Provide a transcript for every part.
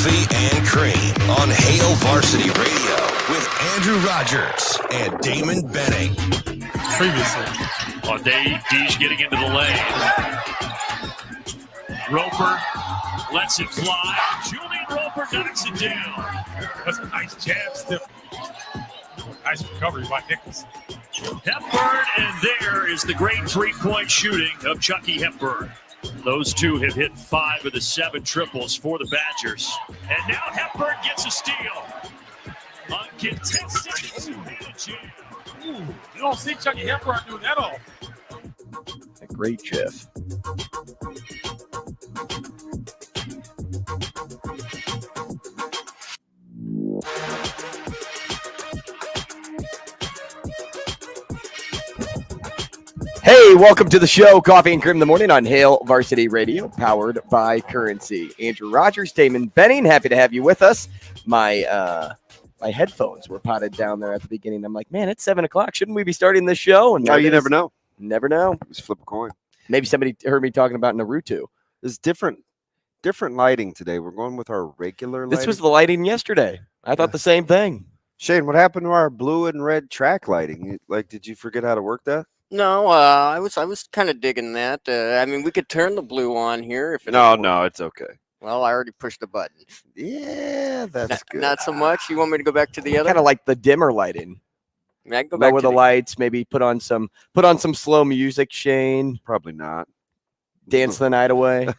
Coffee and Cream on Hail Varsity Radio with Andrew Rogers and Damon Benning. Previously on Deej getting into the lane. Roper lets it fly. Julian Roper knocks it down. That's a nice jab still. Nice recovery by Nichols. Hepburn, and there is the great three-point shooting of Chucky Hepburn. Those two have hit 5 of the 7 triples for the Badgers. And now Hepburn gets a steal. Uncontested two-handed jam. You don't see Chucky Hepburn do that all. A great Jeff. Hey, welcome to the show, Coffee and Cream in the Morning on Hail Varsity Radio, powered by Currency. Andrew Rogers, Damon Benning, happy to have you with us. My headphones were potted down there at the beginning. I'm like, man, it's 7 o'clock. Shouldn't we be starting this show? And no, you never know. Never know. Just flip a coin. Maybe somebody heard me talking about Naruto. There's different lighting today. We're going with our regular lighting. This was the lighting yesterday. I thought the same thing. Shane, what happened to our blue and red track lighting? Did you forget how to work that? No, I was kind of digging that. I mean, we could turn the blue on here if it. No, it's okay. Well, I already pushed the button. Yeah, that's good. Not so much. You want me to go back to the other? Kind of like the dimmer lighting. I can go back Lower to the lights. Maybe put on some slow music. Shane, Probably not. dance the night away.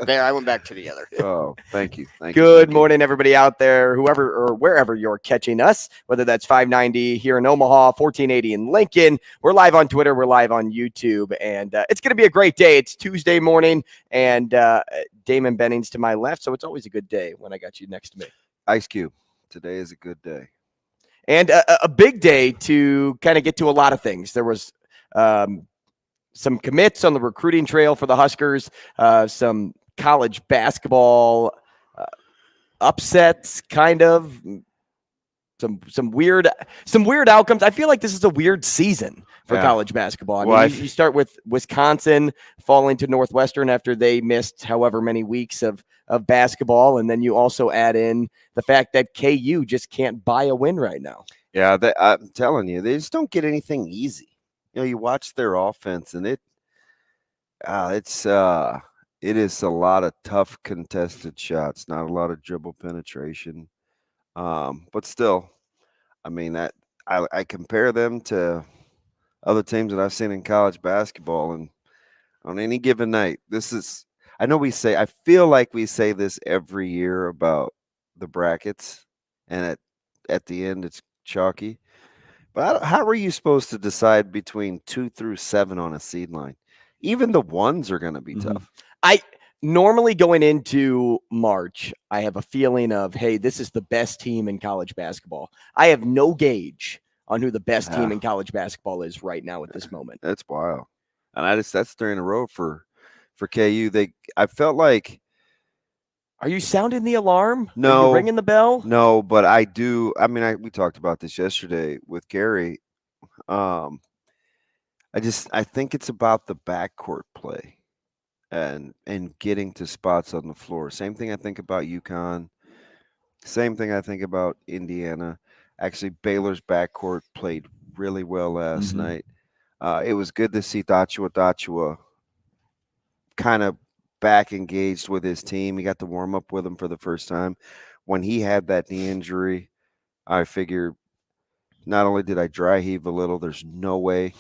There, I went back to the other. Oh, thank you. Good morning, everybody out there, whoever or wherever you're catching us, whether that's 590 here in Omaha, 1480 in Lincoln. We're live on Twitter. We're live on YouTube. And it's going to be a great day. It's Tuesday morning, and Damon Benning's to my left, so it's always a good day when I got you next to me. Ice Cube. Today is a good day. And a big day to kind of get to a lot of things. There was some commits on the recruiting trail for the Huskers, some college basketball upsets, kind of some weird outcomes. I feel like this is a weird season for college basketball. I mean, you start with Wisconsin falling to Northwestern after they missed however many weeks of basketball, and then you also add in the fact that KU just can't buy a win right now. Yeah, I'm telling you, they just don't get anything easy. You know, you watch their offense, and it is a lot of tough contested shots, not a lot of dribble penetration. But still, I mean, that I compare them to other teams that I've seen in college basketball, and on any given night, I feel like we say this every year about the brackets, and at the end it's chalky. But how are you supposed to decide between 2 through 7 on a seed line? Even the ones are going to be tough. I normally going into March, I have a feeling of, hey, this is the best team in college basketball. I have no gauge on who the best team in college basketball is right now at this moment. That's wild. And that's 3 in a row for KU. I felt like. Are you sounding the alarm? No. Are you ringing the bell? No, but I do. I mean, we talked about this yesterday with Gary. I think it's about the backcourt play and getting to spots on the floor. Same thing I think about UConn. Same thing I think about Indiana. Actually, Baylor's backcourt played really well last night. It was good to see Dachua kind of back engaged with his team. He got to warm up with him for the first time. When he had that knee injury, I figured not only did I dry heave a little, there's no way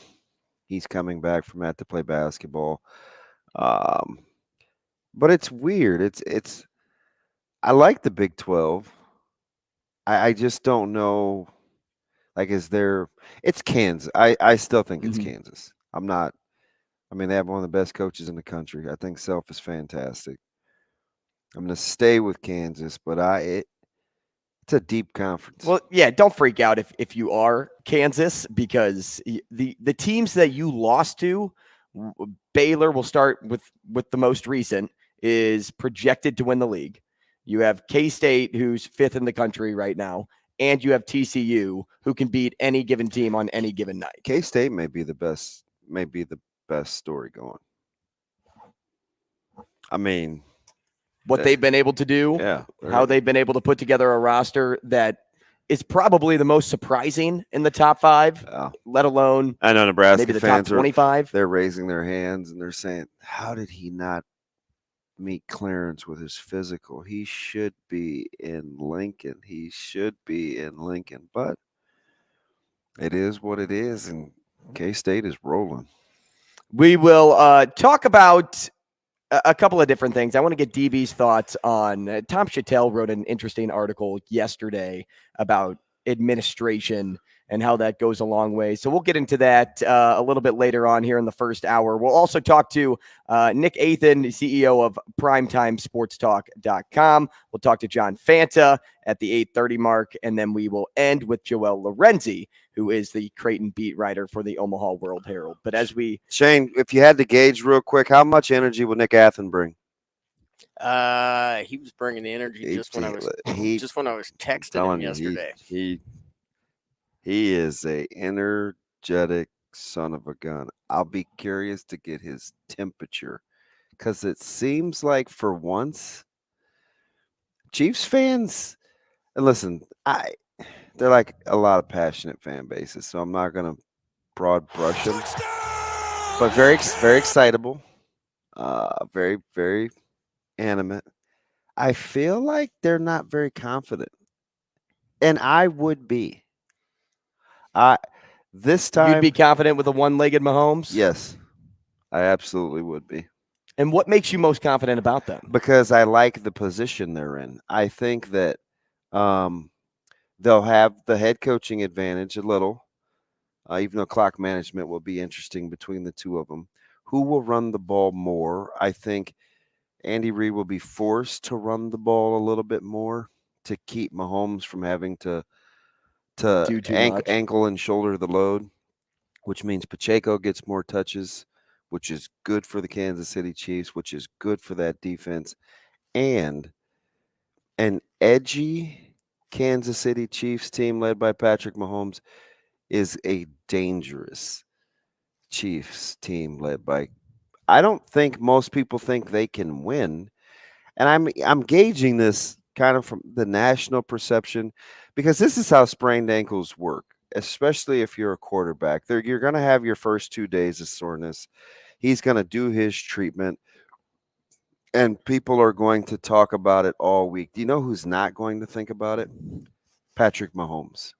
he's coming back from that to play basketball. But it's weird. It's I like the Big 12. I just don't know. Like, it's Kansas. I still think it's Kansas. They have one of the best coaches in the country. I think Self is fantastic. I'm going to stay with Kansas, but it's a deep conference. Well, yeah, don't freak out if you are Kansas, because the teams that you lost to, Baylor will start with the most recent, is projected to win the league. You have K-State, who's 5th in the country right now, and you have TCU, who can beat any given team on any given night. K-State may be the best story going. I mean, what they've been able to do, how they've been able to put together a roster that is probably the most surprising in the top 5, let alone I know Nebraska maybe the fans top 25. They're raising their hands and they're saying, how did he not meet clearance with his physical? He should be in Lincoln. But it is what it is, and K-State is rolling. We will talk about a couple of different things. I want to get DB's thoughts on Tom Chattel wrote an interesting article yesterday about administration and how that goes a long way. So we'll get into that a little bit later on here in the first hour. We'll also talk to Nick Athen, CEO of PrimetimeSportsTalk.com. We'll talk to John Fanta at the 8:30 mark, and then we will end with Joelle Lorenzi, who is the Creighton beat writer for the Omaha World-Herald. But as we... Shane, if you had to gauge real quick, how much energy would Nick Athen bring? He was bringing the energy just when I was texting him yesterday. He is a energetic son of a gun. I'll be curious to get his temperature because it seems like for once, Chiefs fans, and listen, they're like a lot of passionate fan bases, so I'm not going to broad brush them, but very, very excitable, very, very animate. I feel like they're not very confident, and I would be. This time You'd be confident with a one-legged Mahomes? Yes, I absolutely would be. And what makes you most confident about them? Because I like the position they're in. I think that they'll have the head coaching advantage a little, even though clock management will be interesting between the two of them. Who will run the ball more? I think Andy Reid will be forced to run the ball a little bit more to keep Mahomes from having to ankle and shoulder the load, which means Pacheco gets more touches, which is good for the Kansas City Chiefs, which is good for that defense. And an edgy Kansas City Chiefs team led by Patrick Mahomes is a dangerous Chiefs team led by – I don't think most people think they can win. And I'm gauging this kind of from the national perception because this is how sprained ankles work, especially if you're a quarterback. You're going to have your first 2 days of soreness. He's going to do his treatment, and people are going to talk about it all week. Do you know who's not going to think about it? Patrick Mahomes.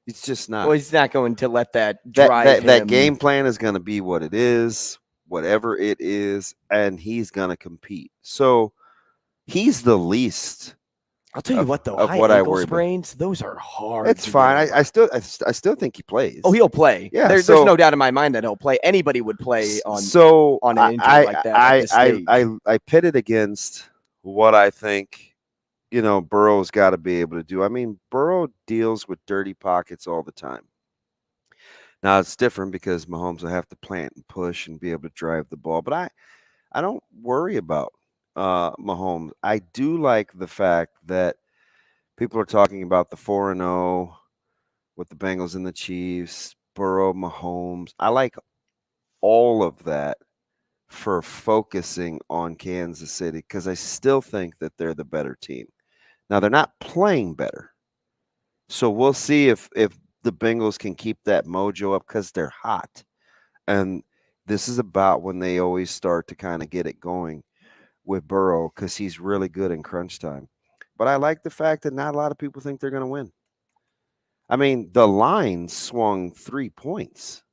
He's just not. Well, he's not going to let that drive him. That game plan is going to be what it is, whatever it is, and he's going to compete. So he's the least. I'll tell you what, though, high ankle sprains, those are hard. It's fine. I still think he plays. Oh, he'll play. Yeah, there's no doubt in my mind that he'll play. Anybody would play on an injury like that. I pit it against what I think, Burrow's got to be able to do. I mean, Burrow deals with dirty pockets all the time. Now, it's different because Mahomes will have to plant and push and be able to drive the ball. But I don't worry about Mahomes. I do like the fact that people are talking about the 4-0 with the Bengals and the Chiefs, Burrow, Mahomes. I like all of that for focusing on Kansas City because I still think that they're the better team. Now, they're not playing better. So we'll see if the Bengals can keep that mojo up because they're hot. And this is about when they always start to kind of get it going with Burrow because he's really good in crunch time. But I like the fact that not a lot of people think they're going to win. I mean, the line swung 3 points.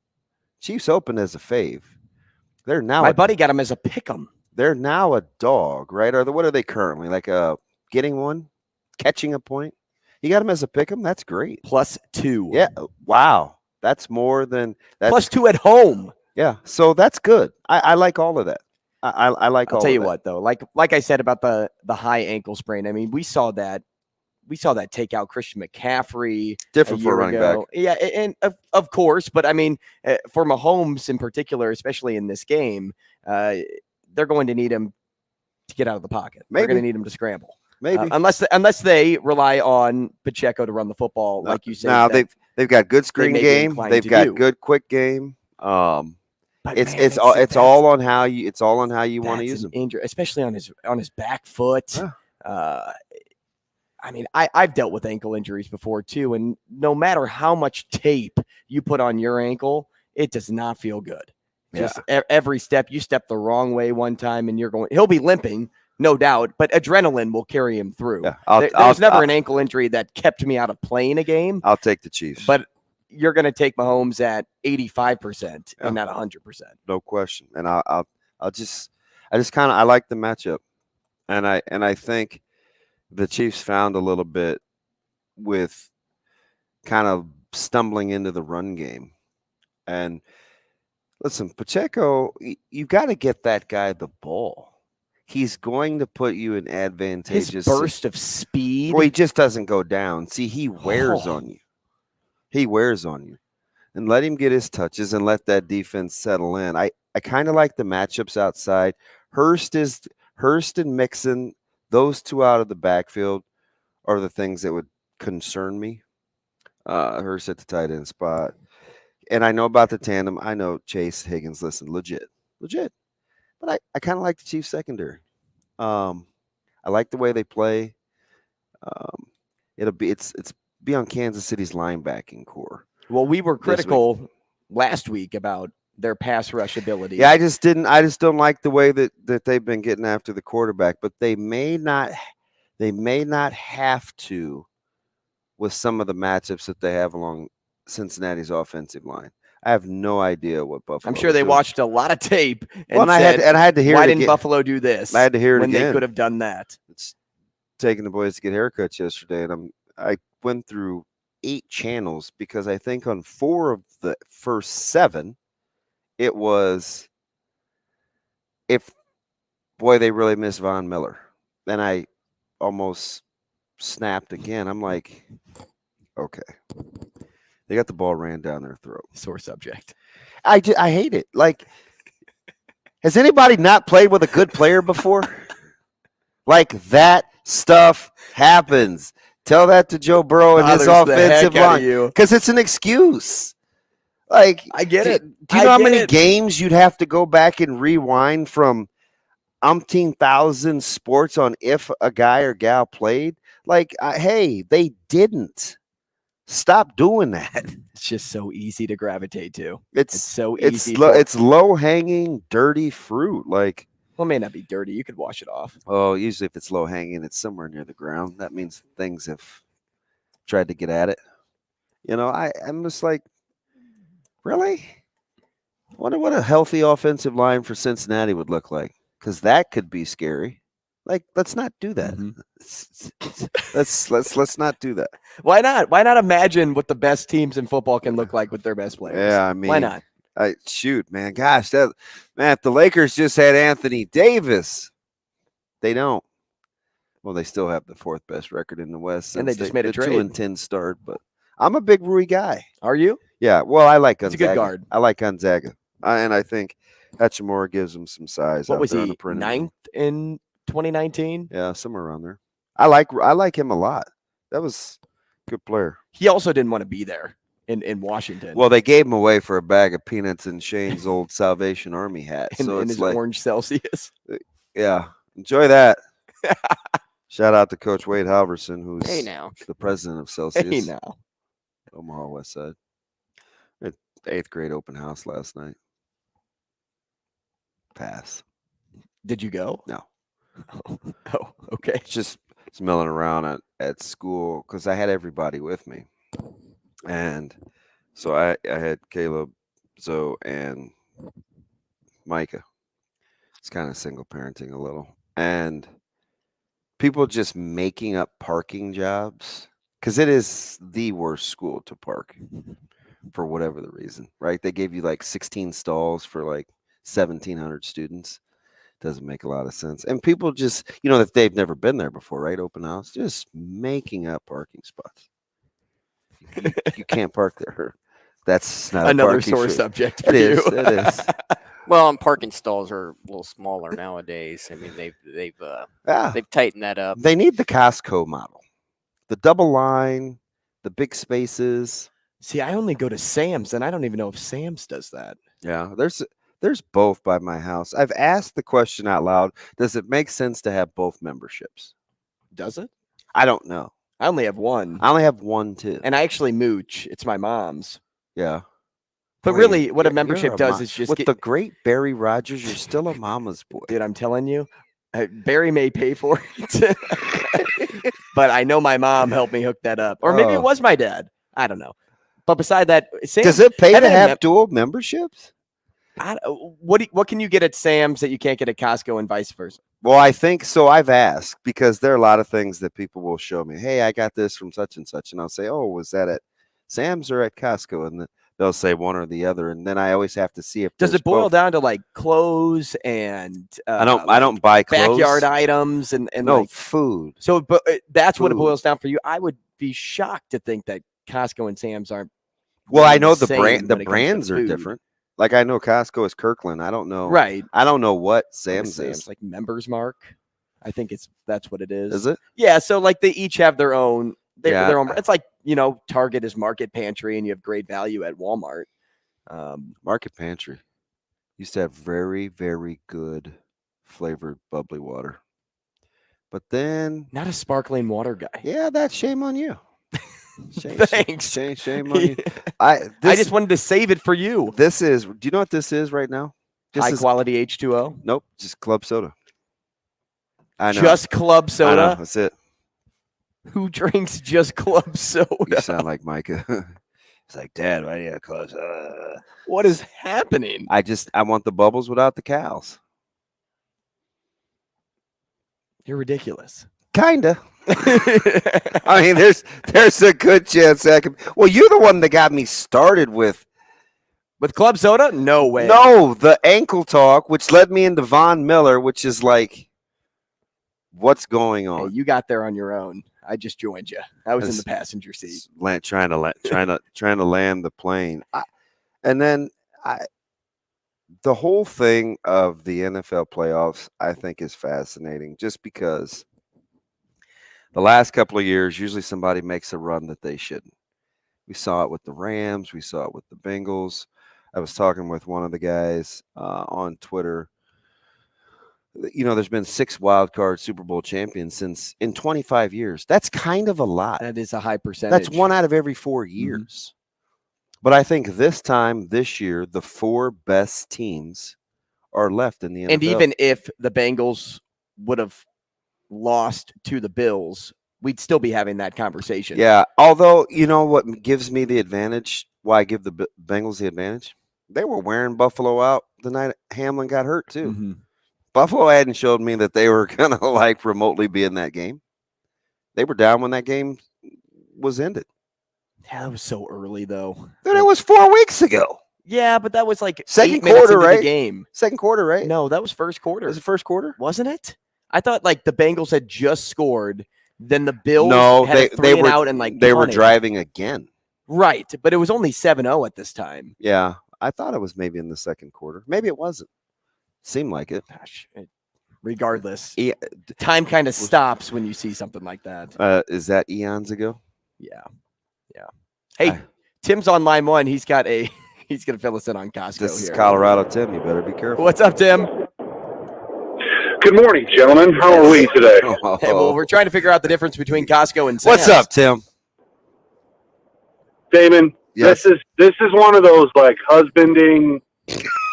Chiefs opened as a fave. They're now my buddy got him as a pick'em. They're now a dog, right? What are they currently? Like getting one, catching a point? You got him as a pick'em? That's great. +2. Yeah. Wow. That's more than that. +2 at home. Yeah. So that's good. I like all of that. I like all of that. I'll tell you what, though, like I said about the high ankle sprain, I mean, we saw that take out Christian McCaffrey. Different for a running back. Yeah, and of course, but I mean, for Mahomes in particular, especially in this game, they're going to need him to get out of the pocket. Maybe. They're going to need him to scramble. Maybe. Unless they rely on Pacheco to run the football, like you said. Now they've got good screen game. They've got good quick game. It's all on how you want to use him. Injury, especially on his back foot. Yeah. I mean, I've dealt with ankle injuries before too, and no matter how much tape you put on your ankle, it does not feel good. Just every step, you step the wrong way one time, and he'll be limping, no doubt, but adrenaline will carry him through. Yeah, there's never an ankle injury that kept me out of playing a game. I'll take the Chiefs, but you're going to take Mahomes at 85% and not 100%. No question. And I just kind of I like the matchup, and I think the Chiefs found a little bit with kind of stumbling into the run game. And listen, Pacheco, you got to get that guy the ball. He's going to put you in advantageous. His burst of speed. Well, he just doesn't go down. See, he wears on you. He wears on you. And let him get his touches and let that defense settle in. I kind of like the matchups outside. Hurst and Mixon, those two out of the backfield are the things that would concern me. Hurst at the tight end spot. And I know about the tandem. I know Chase, Higgins, listen, legit. But I kind of like the Chiefs secondary. I like the way they play. It's be on Kansas City's linebacking core. Well, we were critical last week about their pass rush ability. Yeah, I just don't like the way that they've been getting after the quarterback, but they may not have to with some of the matchups that they have along Cincinnati's offensive line. I have no idea what Buffalo. I'm sure they watched a lot of tape and I had to hear. Why didn't Buffalo do this? I had to hear it when again. They could have done that. It's taking the boys to get haircuts yesterday, and I went through 8 channels because I think on 4 of the first 7, it was they really miss Von Miller. Then I almost snapped again. I'm like, okay. They got the ball ran down their throat. Sore subject. I hate it. Like, has anybody not played with a good player before? Like, that stuff happens. Tell that to Joe Burrow and his offensive line. Because it's an excuse. Like, I get it. Do you know how many games you'd have to go back and rewind from umpteen thousand sports on if a guy or gal played? Like, hey, they didn't. Stop doing that. It's just so easy to gravitate to. It's so easy. It's low-hanging, dirty fruit. Like, well, it may not be dirty. You could wash it off. Oh, usually if it's low-hanging, it's somewhere near the ground. That means things have tried to get at it. You know, I'm just like, really? I wonder what a healthy offensive line for Cincinnati would look like, because that could be scary. Like, let's not do that. Let's not do that. Why not? Why not imagine what the best teams in football can look like with their best players? Yeah, I mean, why not? Shoot, man. Gosh, if the Lakers just had Anthony Davis, they don't. Well, they still have the 4th best record in the West, and they just made a trade. 2-10 start. But I'm a big Rui guy. Are you? Yeah. Well, I like Gonzaga. He's a good guard. I like Gonzaga, and I think Hachimura gives him some size. What was he? 9th in 2019? Yeah, somewhere around there. I like him a lot. That was a good player. He also didn't want to be there in Washington. Well, they gave him away for a bag of peanuts and Shane's old Salvation Army hat. So in his orange Celsius. Yeah, enjoy that. Shout out to Coach Wade Halverson, who's the president of Celsius. Hey now. Omaha West Side. We had 8th grade open house last night. Pass. Did you go? No. Oh, okay. Just milling around at school because I had everybody with me. And so I had Caleb, Zoe, and Micah. It's kind of single parenting a little. And people just making up parking jobs because it is the worst school to park for whatever the reason, right? They gave you like 16 stalls for like 1,700 students. Doesn't make a lot of sense. And people just, that they've never been there before, right? Open house, just making up parking spots. You can't park there. That's not another sore subject for It is. Well, and parking stalls are a little smaller nowadays. I mean, they've tightened that up. They need the Costco model, the double line, the big spaces. See, I only go to Sam's, and I don't even know if Sam's does that. Yeah, There's both by my house. I've asked the question out loud. Does it make sense to have both memberships? Does it? I don't know. I only have one. I only have one too. And I actually mooch. It's my mom's. Yeah. But Boy, really, what a you're membership does mo- is just with get, the great Barry Rogers, you're still a mama's boy. dude, I'm telling you, Barry may pay for it, but I know my mom helped me hook that up. Or maybe it was my dad. I don't know. But beside that, Sam, does it pay to have dual memberships? What can you get at Sam's that you can't get at Costco and vice versa? Well, I think so. I've asked because there are a lot of things that people will show me. Hey, I got this from such and such, and I'll say, "Oh, was that at Sam's or at Costco?" And they'll say one or the other, and then I always have to see if does it boil both. down to like clothes and I don't buy clothes. Backyard items and no like, food. So, but that's what it Food. boils down for you. I would be shocked to think that Costco and Sam's aren't. Well, really I know the same brand. when The it comes to brands are food. different. Like I know Costco is Kirkland. I don't know. Right. I don't know what Sam's Sam's is. like Members Mark. I think that's what it is. Is it? Yeah. So like they each have their own. Yeah. Their own. It's like Target is Market Pantry, and you have great value at Walmart. Market Pantry used to have very, very good flavored bubbly water. But then Not a sparkling water guy. yeah, that's shame on you. Thanks. Shame on you. I just wanted to save it for you. This is do you know what this is right now? High quality H2O. Nope, just club soda. I know. Just club I know, soda. that's it. Who drinks just club soda? You sound like Micah. It's like, Dad, why do you have club soda? What is happening? I want the bubbles without the cows. You're ridiculous. Kinda. I mean, there's a good chance that could. Well, you're the one that got me started with club soda. No way. No, the ankle talk, which led me into Von Miller, which is like, what's going on? Hey, you got there on your own. I just joined you. I was in the passenger seat, Trying to land the plane, the whole thing of the NFL playoffs, I think, is fascinating, just because the last couple of years, usually somebody makes a run that they shouldn't. We saw it with the Rams. We saw it with the Bengals. I was talking with one of the guys on Twitter. There's been 6 wild card Super Bowl champions in 25 years. That's kind of a lot. That is a high percentage. That's 1 out of every 4 years. Mm-hmm. But I think this year, the 4 best teams are left in the NFL. And even if the Bengals would have lost to the Bills, we'd still be having that conversation. Yeah. Although, you know what gives me the advantage, why I give the Bengals the advantage? They were wearing Buffalo out the night Hamlin got hurt, too. Mm-hmm. Buffalo hadn't showed me that they were going to remotely be in that game. They were down when that game was ended. Yeah, that was so early, though. Dude, it was 4 weeks ago. Yeah, but that was like second quarter, right? The game. Second quarter, right? No, that was first quarter. Was it first quarter? Wasn't it? I thought the Bengals had just scored. Then the Bills had they were out and they were driving again. Right, but it was only 7-0 at this time. Yeah, I thought it was maybe in the second quarter. Maybe it wasn't. Seemed like it. Gosh, regardless, time kind of stops when you see something like that. Is that eons ago? Yeah. Hey, Tim's on line 1. He's got he's going to fill us in on Costco. This is Colorado, Tim. You better be careful. What's up, Tim? Good morning, gentlemen. How are we today? Hey, well, we're trying to figure out the difference between Costco and Sam's. What's up, Tim? Damon, yes. This is one of those husbanding,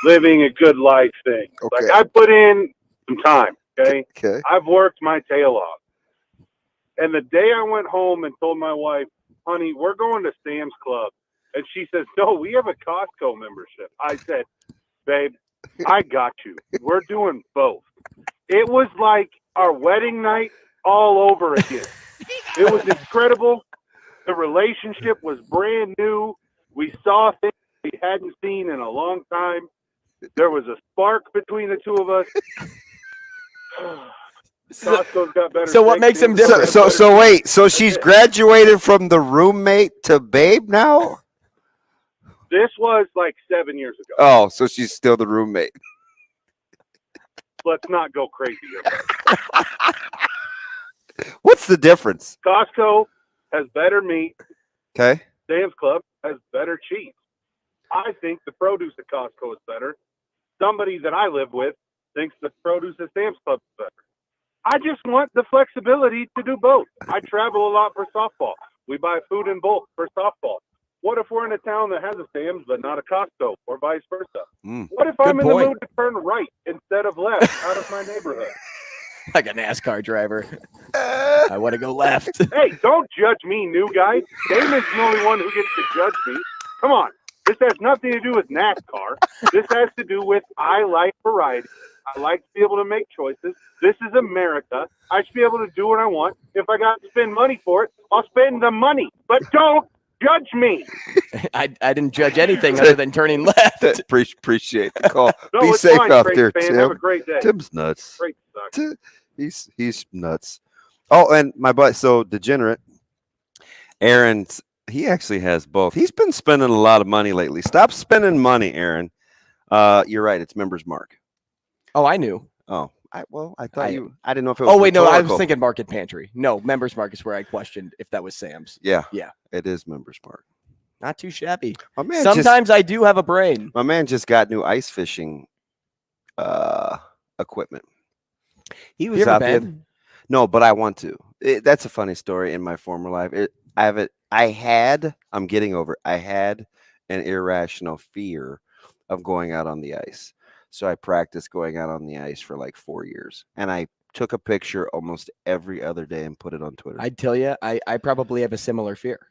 living a good life thing. Okay. I put in some time, okay? Okay. I've worked my tail off. And the day I went home and told my wife, honey, we're going to Sam's Club. And she says, no, we have a Costco membership. I said, babe, I got you. We're doing both. It was like our wedding night all over again. It was incredible. The relationship was brand new. We saw things we hadn't seen in a long time. There was a spark between the two of us. Costco's got better. So what makes them different? So wait. So she's graduated from the roommate to babe now? This was 7 years ago. Oh, so she's still the roommate. Let's not go crazy. What's the difference? Costco has better meat. Okay. Sam's Club has better cheese. I think the produce at Costco is better. somebody that I live with thinks the produce at Sam's Club is better. I just want the flexibility to do both. I travel a lot for softball. We buy food in bulk for softball. What if we're in a town that has a Sam's but not a Costco, or vice versa? What if I'm in the mood to turn right instead of left out of my neighborhood? Like a NASCAR driver. I want to go left. Hey, don't judge me, new guy. Damon's the only one who gets to judge me. Come on. This has nothing to do with NASCAR. This has to do with I like variety. I like to be able to make choices. This is America. I should be able to do what I want. If I got to spend money for it, I'll spend the money. But don't judge me. I didn't judge anything other than turning left. Appreciate the call. No, Be it's safe fine, out Craig there, fan. Tim. Have a great day. Tim's nuts. Great sucks. He's nuts. Oh, and my buddy, so Degenerate, Aaron, he actually has both. He's been spending a lot of money lately. Stop spending money, Aaron. You're right. It's Members Mark. Oh, I knew. Oh, I thought I didn't know if it was. Oh, wait, no, I was rhetorical. thinking Market Pantry. No, Members Mark is where I questioned if that was Sam's. Yeah. Yeah. It is Members Mark. Not too shabby. My man Sometimes I do have a brain. My man just got new ice fishing equipment. He was out there. No, but I want to. That's a funny story in my former life. I'm getting over it. I had an irrational fear of going out on the ice. So I practiced going out on the ice for like 4 years. And I took a picture almost every other day and put it on Twitter. I'd tell you, I probably have a similar fear.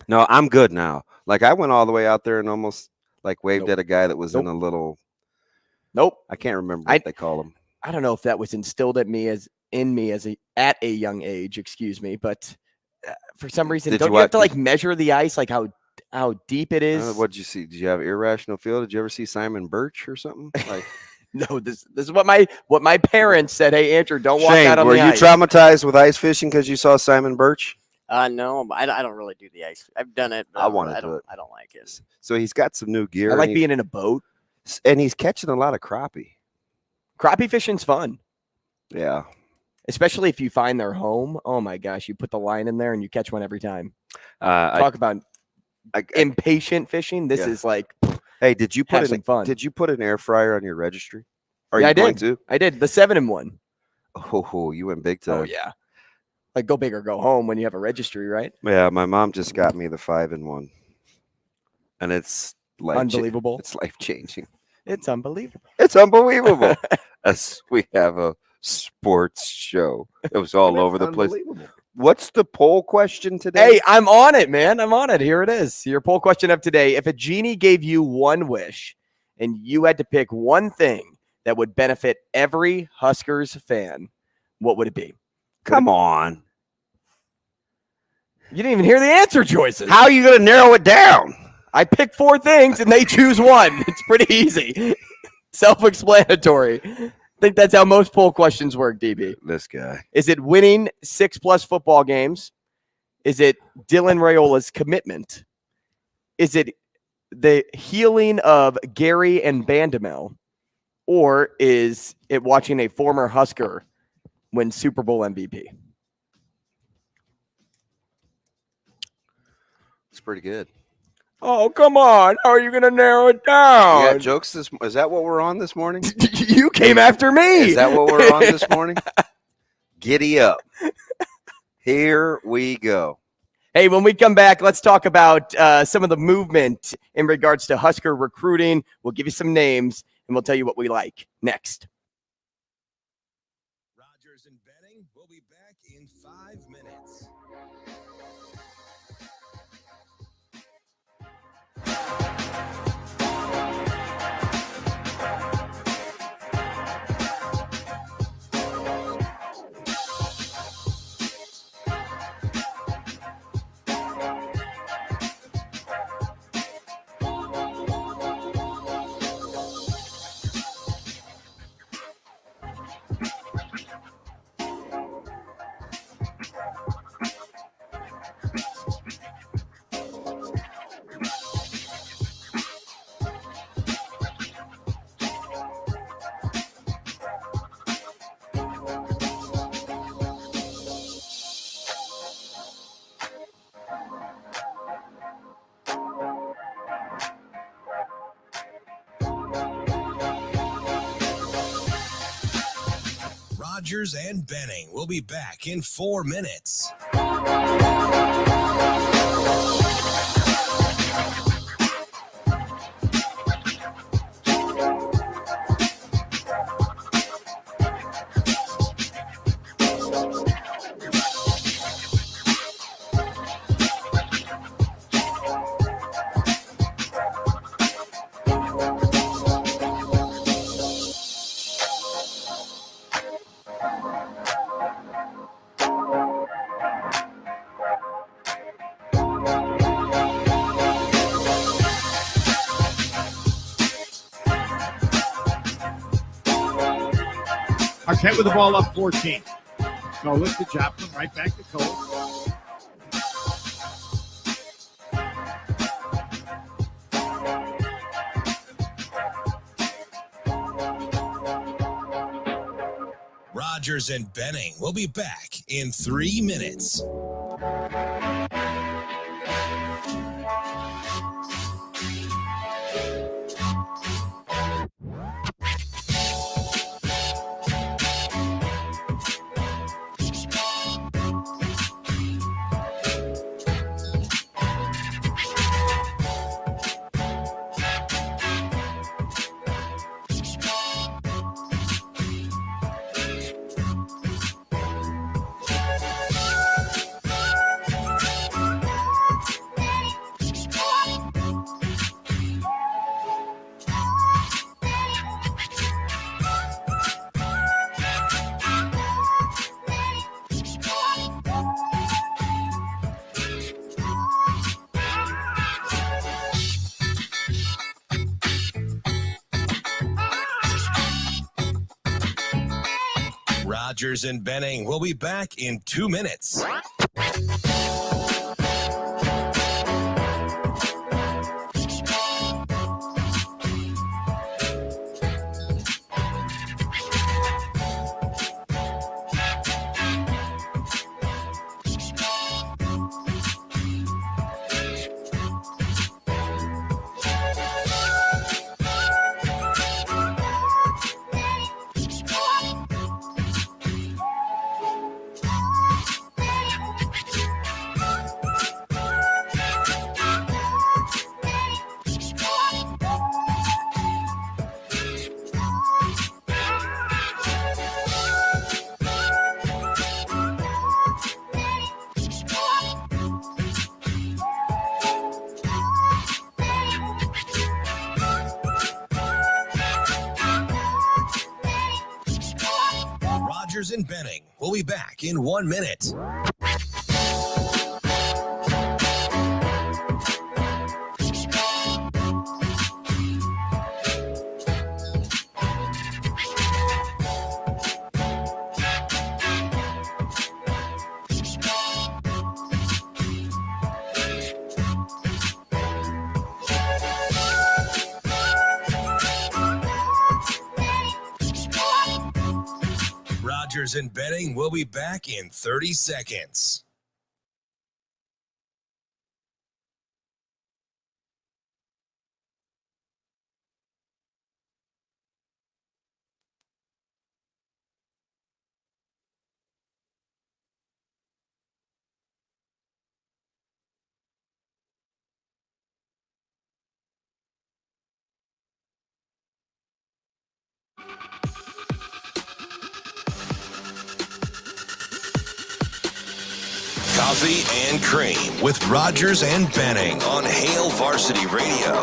No, I'm good now. Like I went all the way out there and almost like waved at a guy that was in a little. Nope. I can't remember what they call him. I don't know if that was instilled at a young age, excuse me, but for some reason, don't you have to like measure the ice, like how deep it is? What did you see? Did you have irrational feel? Did you ever see Simon Birch or something? Like, no, this is what my parents said. Hey, Andrew, don't walk out on the ice. Were you traumatized with ice fishing because you saw Simon Birch? No, I don't really do the ice. I've done it. But I want to do it. I don't like it. So he's got some new gear. I like being in a boat, and he's catching a lot of crappie. Crappie fishing's fun. Yeah. Especially if you find their home. Oh my gosh, you put the line in there and you catch one every time. Talk about impatient fishing. This is like. Hey, did you put fun? Did you put an air fryer on your registry? Yeah, I did. I did the 7-in-1. Oh, you went big time. Oh yeah. Like go big or go home when you have a registry, right? Yeah, my mom just got me the 5-in-1, and it's unbelievable. It's life changing. It's unbelievable. It's unbelievable. As we have a sports show, it was all over the place. What's the poll question today? Hey, I'm on it, man. I'm on it. Here it is. Your poll question of today: if a genie gave you one wish, and you had to pick one thing that would benefit every Huskers fan, what would it be? Come on. You didn't even hear the answer choices. How are you going to narrow it down? I pick 4 things and they choose one. It's pretty easy. Self-explanatory. I think that's how most poll questions work, DB. This guy. Is it winning 6+ football games? Is it Dylan Raiola's commitment? Is it the healing of Gary and Bandamel? Or is it watching a former Husker win Super Bowl MVP? It's pretty good. Oh, come on. How are you going to narrow it down? You got jokes is that what we're on this morning? You came after me. Is that what we're on this morning? Giddy up. Here we go. Hey, when we come back, let's talk about some of the movement in regards to Husker recruiting. We'll give you some names, and we'll tell you what we like next. Rogers and Benning will be back in 5 minutes. Rogers and Benning will be back in 4 minutes. Arquette with the ball up 14. So lift the Joplin right back to Cole. Rogers and Benning will be back in 3 minutes. Rogers and Benning will be back in 2 minutes. Rogers and Benning will be back in 1 minute. Rogers and Benning will be back in 30 seconds. Coffee and Cream with Rogers and Benning on Hail Varsity Radio.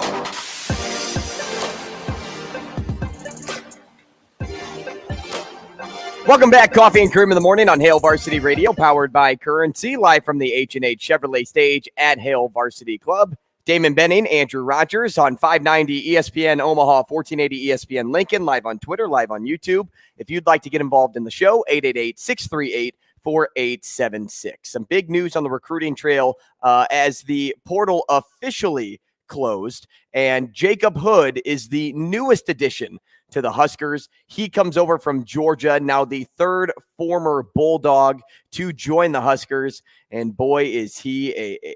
Welcome back, Coffee and Cream in the Morning on Hail Varsity Radio, powered by Currency, live from the H&H Chevrolet stage at Hail Varsity Club. Damon Benning, Andrew Rogers on 590 ESPN Omaha, 1480 ESPN Lincoln, live on Twitter, live on YouTube. If you'd like to get involved in the show, 888-638-4876. Some big news on the recruiting trail as the portal officially closed, and Jacob Hood is the newest addition to the Huskers. He comes over from Georgia, now the third former Bulldog to join the Huskers. And boy, is he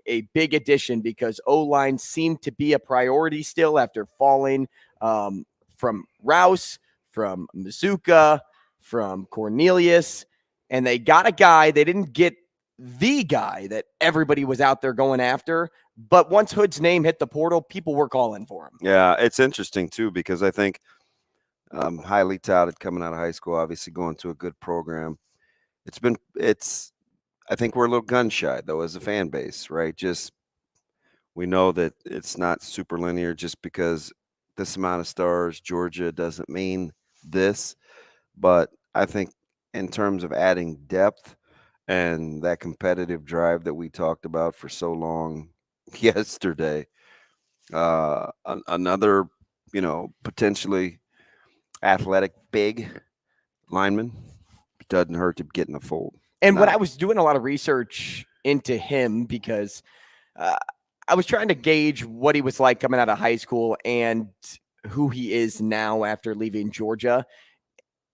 a big addition, because O-line seemed to be a priority still after falling from Rouse, from Mazuka, from Cornelius, and they got a guy. They didn't get the guy that everybody was out there going after, but once Hood's name hit the portal, people were calling for him. Yeah, it's interesting too, because I think highly touted coming out of high school, obviously going to a good program. I think we're a little gun shy though as a fan base, right? Just we know that it's not super linear just because this amount of stars, Georgia doesn't mean this. But I think in terms of adding depth and that competitive drive that we talked about for so long yesterday, another, potentially athletic big lineman doesn't hurt to get in the fold. And when I was doing a lot of research into him, because I was trying to gauge what he was like coming out of high school and who he is now after leaving Georgia,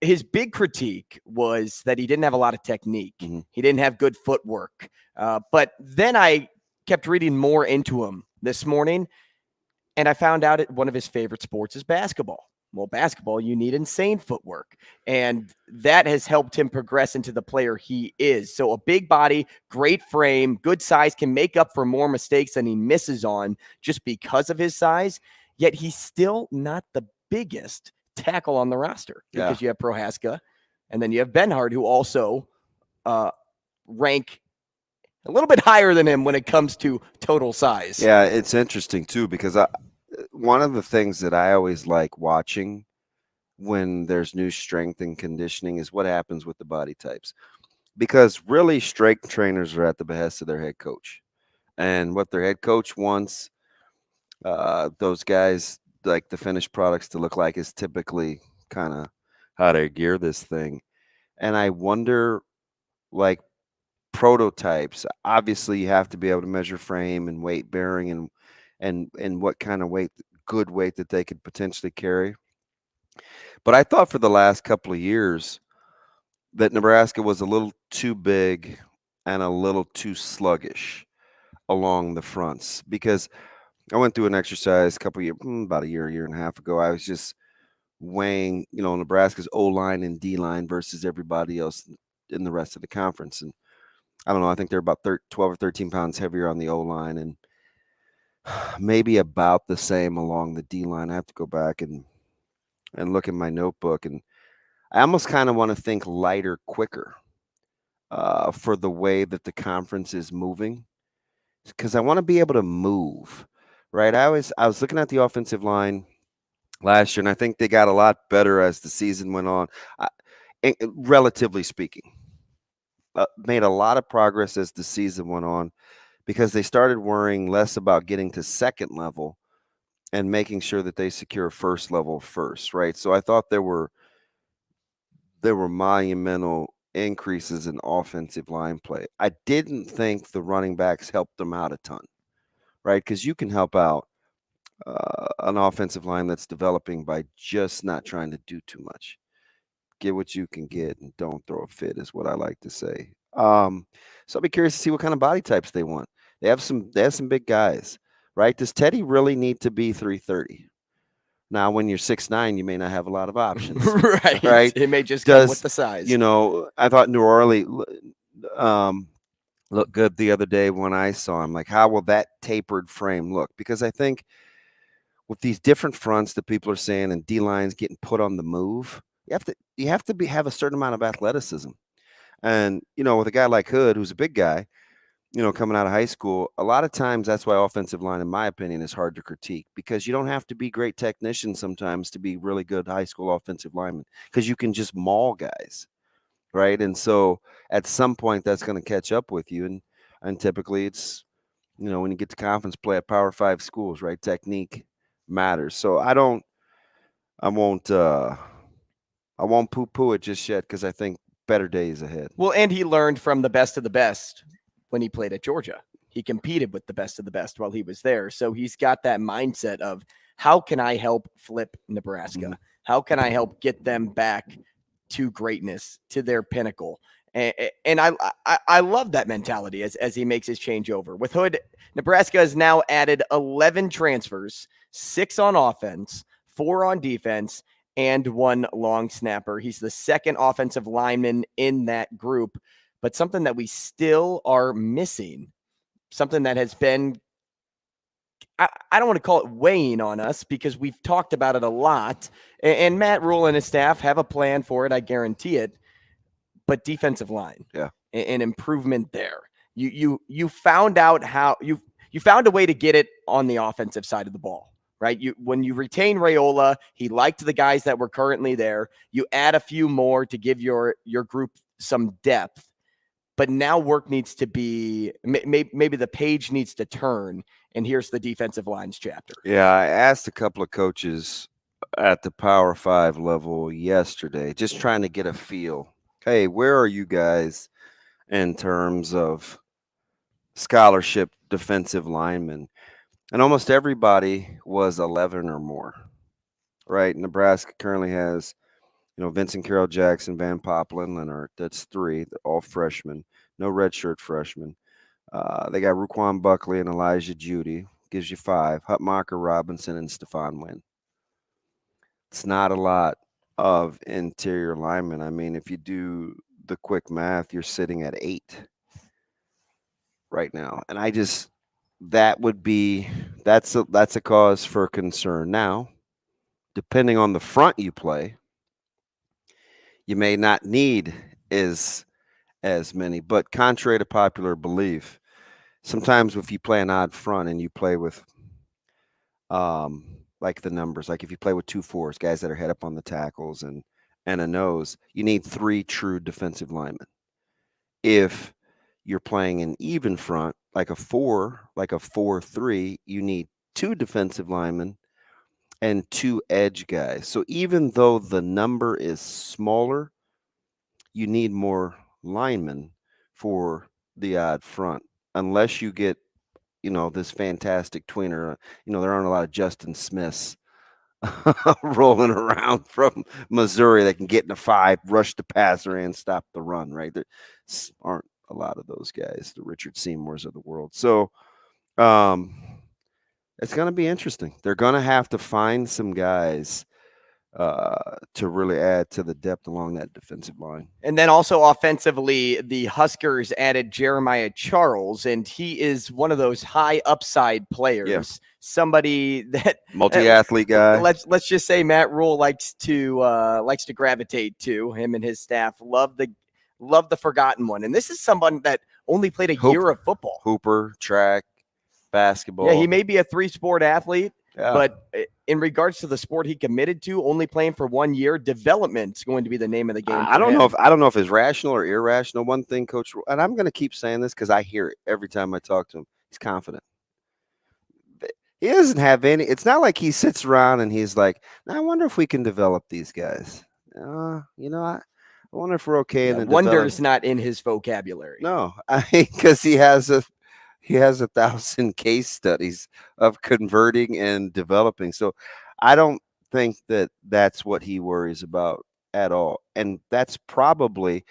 his big critique was that he didn't have a lot of technique. Mm-hmm. He didn't have good footwork. But then I kept reading more into him this morning, and I found out one of his favorite sports is basketball. Well, basketball, you need insane footwork, and that has helped him progress into the player he is. So a big body, great frame, good size, can make up for more mistakes than he misses on just because of his size, yet he's still not the biggest tackle on the roster because you have Prohaska, and then you have Benhard, who also rank a little bit higher than him when it comes to total size. Yeah, it's interesting too, because one of the things that I always like watching when there's new strength and conditioning is what happens with the body types, because really strength trainers are at the behest of their head coach, and what their head coach wants those guys, like the finished products, to look like is typically kind of how they gear this thing. And I wonder, like, prototypes, obviously you have to be able to measure frame and weight bearing and what kind of good weight that they could potentially carry. But I thought for the last couple of years that Nebraska was a little too big and a little too sluggish along the fronts, because I went through an exercise about a year and a half ago. I was just weighing, Nebraska's O-line and D-line versus everybody else in the rest of the conference. And I don't know, I think they're about 12 or 13 pounds heavier on the O-line and maybe about the same along the D-line. I have to go back and look at my notebook. And I almost kind of want to think lighter, quicker for the way that the conference is moving, because I want to be able to move, right? I was looking at the offensive line last year, and I think they got a lot better as the season went on, relatively speaking. Made a lot of progress as the season went on, because they started worrying less about getting to second level and making sure that they secure first level first, right? So I thought there were monumental increases in offensive line play. I didn't think the running backs helped them out a ton, right? Because you can help out an offensive line that's developing by just not trying to do too much. Get what you can get and don't throw a fit is what I like to say. So I'll be curious to see what kind of body types they want. They have some big guys, right? Does Teddy really need to be 330? Now, when you're 6'9", you may not have a lot of options. Right? It may just come with the size. I thought New Orleans looked good the other day when I saw him. Like, how will that tapered frame look? Because I think with these different fronts that people are saying and D-lines getting put on the move, you have to have a certain amount of athleticism. And, with a guy like Hood, who's a big guy, coming out of high school, a lot of times that's why offensive line, in my opinion, is hard to critique, because you don't have to be great technicians sometimes to be really good high school offensive linemen, because you can just maul guys, right? And so at some point that's going to catch up with you. And typically it's, when you get to conference play at Power 5 schools, right, technique matters. So I won't poo-poo it just yet, because I think better days ahead. Well, and he learned from the best of the best when he played at Georgia. He competed with the best of the best while he was there. So he's got that mindset of, how can I help flip Nebraska? Mm-hmm. How can I help get them back to greatness, to their pinnacle? And I love that mentality as he makes his changeover. With Hood, Nebraska has now added 11 transfers, 6 on offense, 4 on defense, and 1 long snapper. He's the second offensive lineman in that group, but something that we still are missing, something that has been, I don't want to call it weighing on us because we've talked about it a lot, and Matt Rule and his staff have a plan for it, I guarantee it, but defensive line, an improvement there. You found out how you found a way to get it on the offensive side of the ball, right? When you retain Raiola, he liked the guys that were currently there. You add a few more to give your group some depth, but now work needs to be, maybe the page needs to turn, and here's the defensive lines chapter. Yeah, I asked a couple of coaches at the Power 5 level yesterday, just trying to get a feel. Hey, where are you guys in terms of scholarship defensive linemen? And almost everybody was 11 or more, right? Nebraska currently has, Vincent Carroll Jackson, Van Poplin, Leonard. That's 3, all freshmen, no redshirt freshmen. They got Ruquan Buckley and Elijah Judy, gives you 5. Hutmacher, Robinson, and Stephon Wynn. It's not a lot of interior linemen. I mean, if you do the quick math, you're sitting at 8 right now. And that's a cause for concern. Now, depending on the front you play, you may not need as many, but contrary to popular belief, sometimes if you play an odd front and you play with like the numbers, like if you play with 2 4s, guys that are head up on the tackles and a nose, you need 3 true defensive linemen. If you're playing an even front, like a 4-3, you need 2 defensive linemen and 2 edge guys. So even though the number is smaller, you need more linemen for the odd front, unless you get, this fantastic tweener. There aren't a lot of Justin Smiths rolling around from Missouri that can get in a 5, rush the passer, and stop the run, right? There aren't a lot of those guys, the Richard Seymours of the world. So it's going to be interesting. They're going to have to find some guys to really add to the depth along that defensive line. And then also offensively, the Huskers added Jeremiah Charles, and he is one of those high upside players. Somebody that multi-athlete guy. Let's just say Matt Rule likes to gravitate to. Him and his staff love the forgotten one. And this is someone that only played a year of football. Hooper, track, basketball. Yeah, he may be a 3-sport athlete. Yeah. But in regards to the sport he committed to, only playing for 1 year, development's going to be the name of the game. I don't know if it's rational or irrational. One thing, Coach, and I'm going to keep saying this because I hear it every time I talk to him. He's confident. He doesn't have any. It's not like he sits around and he's like, I wonder if we can develop these guys. I wonder if we're okay. Yeah, wonder's not in his vocabulary. No, because he has 1,000 case studies of converting and developing. So I don't think that that's what he worries about at all. And that's probably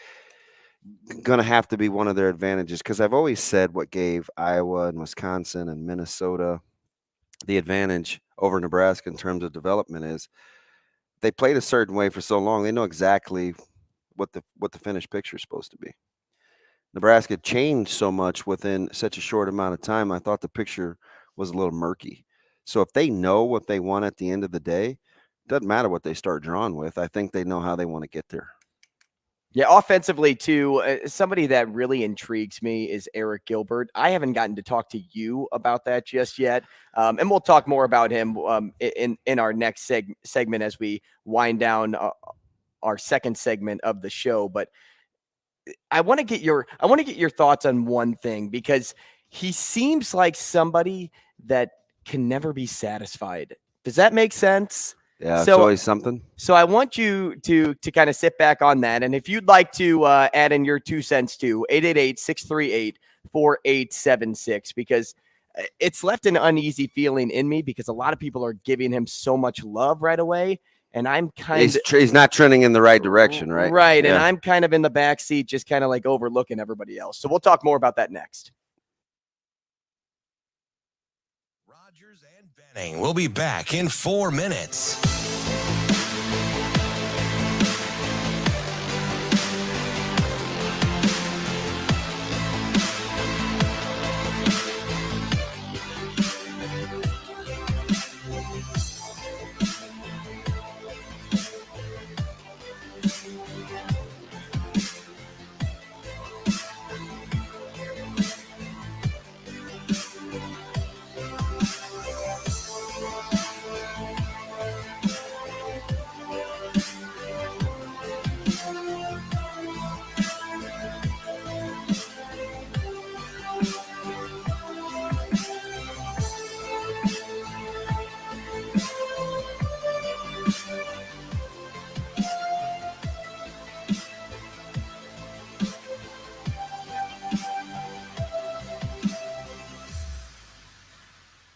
going to have to be one of their advantages, because I've always said what gave Iowa and Wisconsin and Minnesota the advantage over Nebraska in terms of development is they played a certain way for so long. They know exactly what the finished picture is supposed to be. Nebraska changed so much within such a short amount of time. I thought the picture was a little murky. So if they know what they want at the end of the day, it doesn't matter what they start drawing with. I think they know how they want to get there. Yeah, offensively, too, somebody that really intrigues me is Eric Gilbert. I haven't gotten to talk to you about that just yet, and we'll talk more about him in our next segment as we wind down our second segment of the show. But I want to get your thoughts on one thing, because he seems like somebody that can never be satisfied. Does that make sense? Yeah, it's always something. So I want you to kind of sit back on that. And if you'd like to add in your 2 cents too, 888-638-4876, because it's left an uneasy feeling in me because a lot of people are giving him so much love right away. And I'm he's not trending in the right direction, right? Right. Yeah. And I'm kind of in the back seat, just kind of like overlooking everybody else. So we'll talk more about that next. Rogers and Benning will be back in 4 minutes.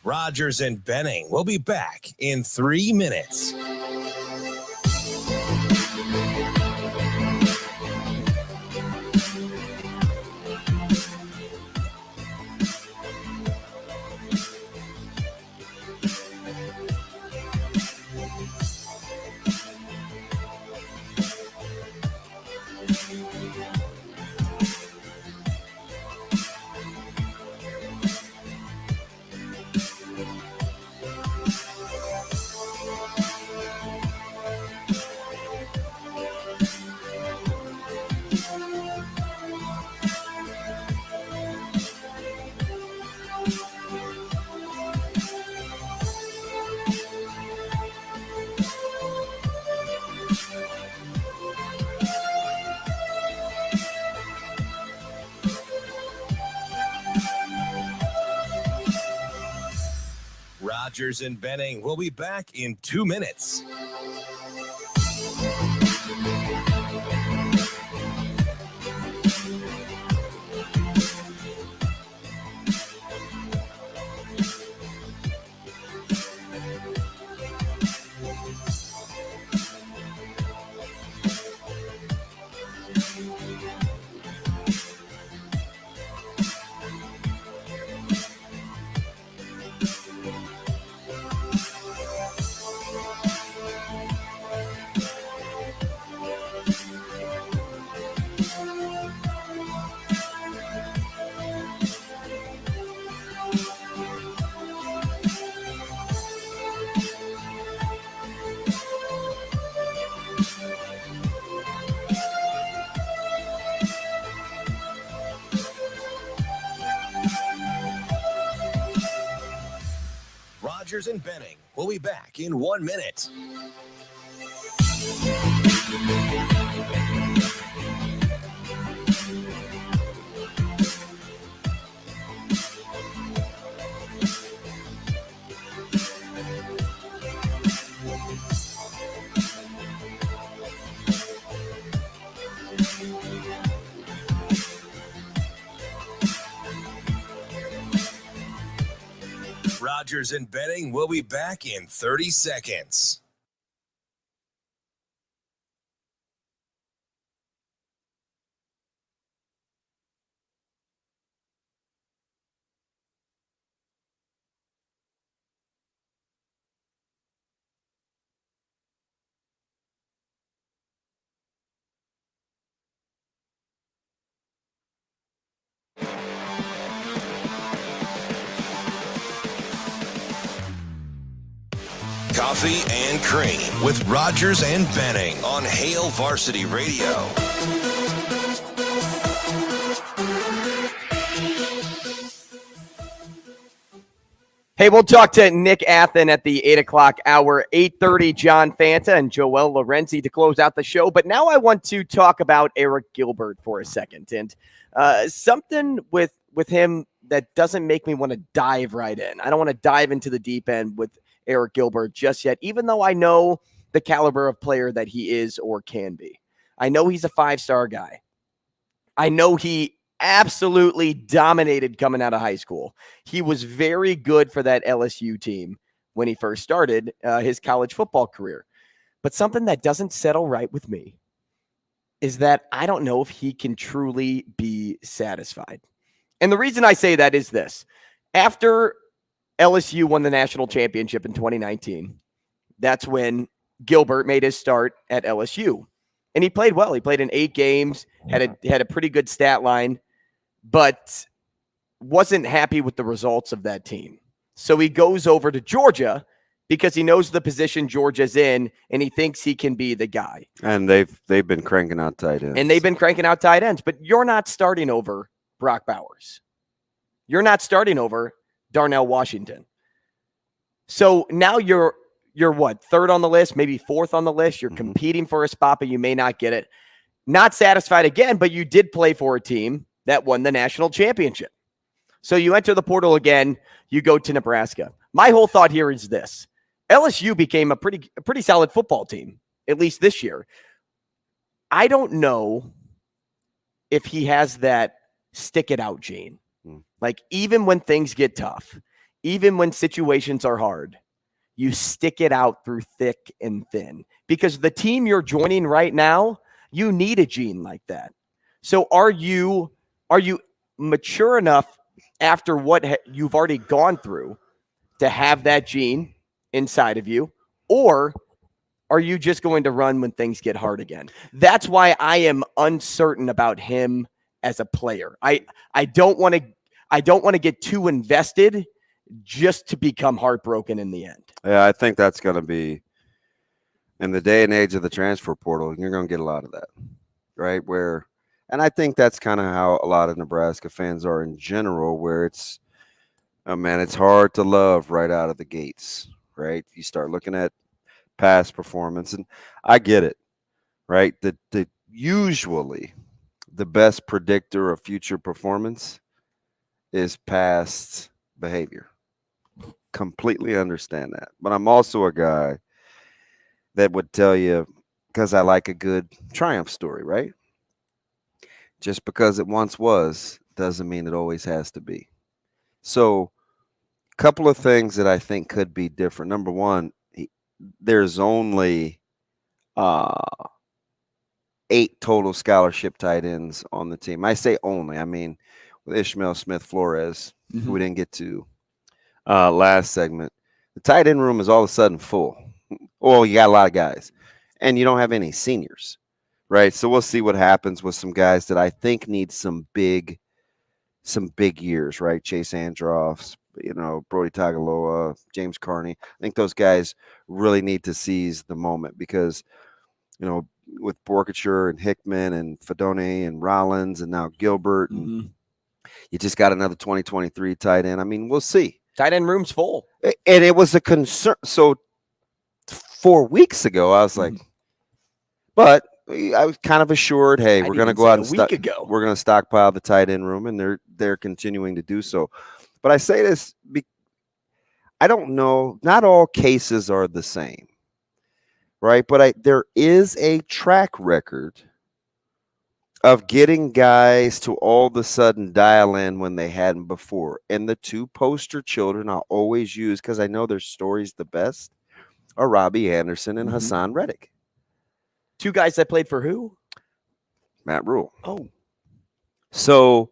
Rogers and Benning will be back in 3 minutes. Rogers and Benning will be back in 2 minutes. Rogers and Benning will be back in 1 minute. Rogers and Benning will be back in 30 seconds. Coffee and Cream with Rogers and Benning on Hail Varsity Radio. Hey, we'll talk to Nick Athen at the 8 o'clock hour, 8:30, John Fanta and Joelle Lorenzi to close out the show. But now I want to talk about Eric Gilbert for a second. And something with him that doesn't make me want to dive right in. I don't want to dive into the deep end with Eric Gilbert just yet, even though I know the caliber of player that he is or can be. I know he's a 5-star guy. I know he absolutely dominated coming out of high school. He was very good for that LSU team when he first started his college football career. But something that doesn't settle right with me is that I don't know if he can truly be satisfied. And the reason I say that is this. After LSU won the national championship in 2019. That's when Gilbert made his start at LSU. And he played well. He played in 8 games, had a pretty good stat line, but wasn't happy with the results of that team. So he goes over to Georgia because he knows the position Georgia's in, and he thinks he can be the guy. And they've been cranking out tight ends. But you're not starting over Brock Bowers. You're not starting over Darnell Washington. So now you're what, 3rd on the list, maybe 4th on the list. You're competing for a spot, but you may not get it. Not satisfied again, but you did play for a team that won the national championship. So you enter the portal again, you go to Nebraska. My whole thought here is this. LSU became a pretty solid football team, at least this year. I don't know if he has that stick it out gene. Like, even when things get tough, even when situations are hard, you stick it out through thick and thin, because the team you're joining right now, you need a gene like that. So are you mature enough after what you've already gone through to have that gene inside of you, or are you just going to run when things get hard again? That's why I am uncertain about him as a player. I don't want to get too invested just to become heartbroken in the end. Yeah, I think that's going to be, in the day and age of the transfer portal, you're going to get a lot of that, right? And I think that's kind of how a lot of Nebraska fans are in general, where it's, oh man, it's hard to love right out of the gates, right? You start looking at past performance, and I get it, right? The usually the best predictor of future performance is past behavior. Completely understand that. But I'm also a guy that would tell you, because I like a good triumph story, right? Just because it once was doesn't mean it always has to be. So a couple of things that I think could be different. Number one, there's only 8 total scholarship tight ends on the team. I say only. I mean, with Ishmael Smith-Flores, who we didn't get to last segment, the tight end room is all of a sudden full. Well, you got a lot of guys, and you don't have any seniors, right? So we'll see what happens with some guys that I think need some big years, right? Chase Androffs, Brody Tagaloa, James Carney. I think those guys really need to seize the moment, because, with Borkature and Hickman and Fedone and Rollins and now Gilbert, and you just got another 2023 tight end. I mean, we'll see. Tight end room's full. And it was a concern. So 4 weeks ago, I was like, but I was kind of assured, hey, we're going to go out and we're going to stockpile the tight end room, and they're continuing to do so. But I say this, I don't know, not all cases are the same, right? But there is a track record of getting guys to all of a sudden dial in when they hadn't before. And the 2 poster children I'll always use, because I know their stories the best, are Robbie Anderson and Hassan Reddick. 2 guys that played for who? Matt Rule. Oh. So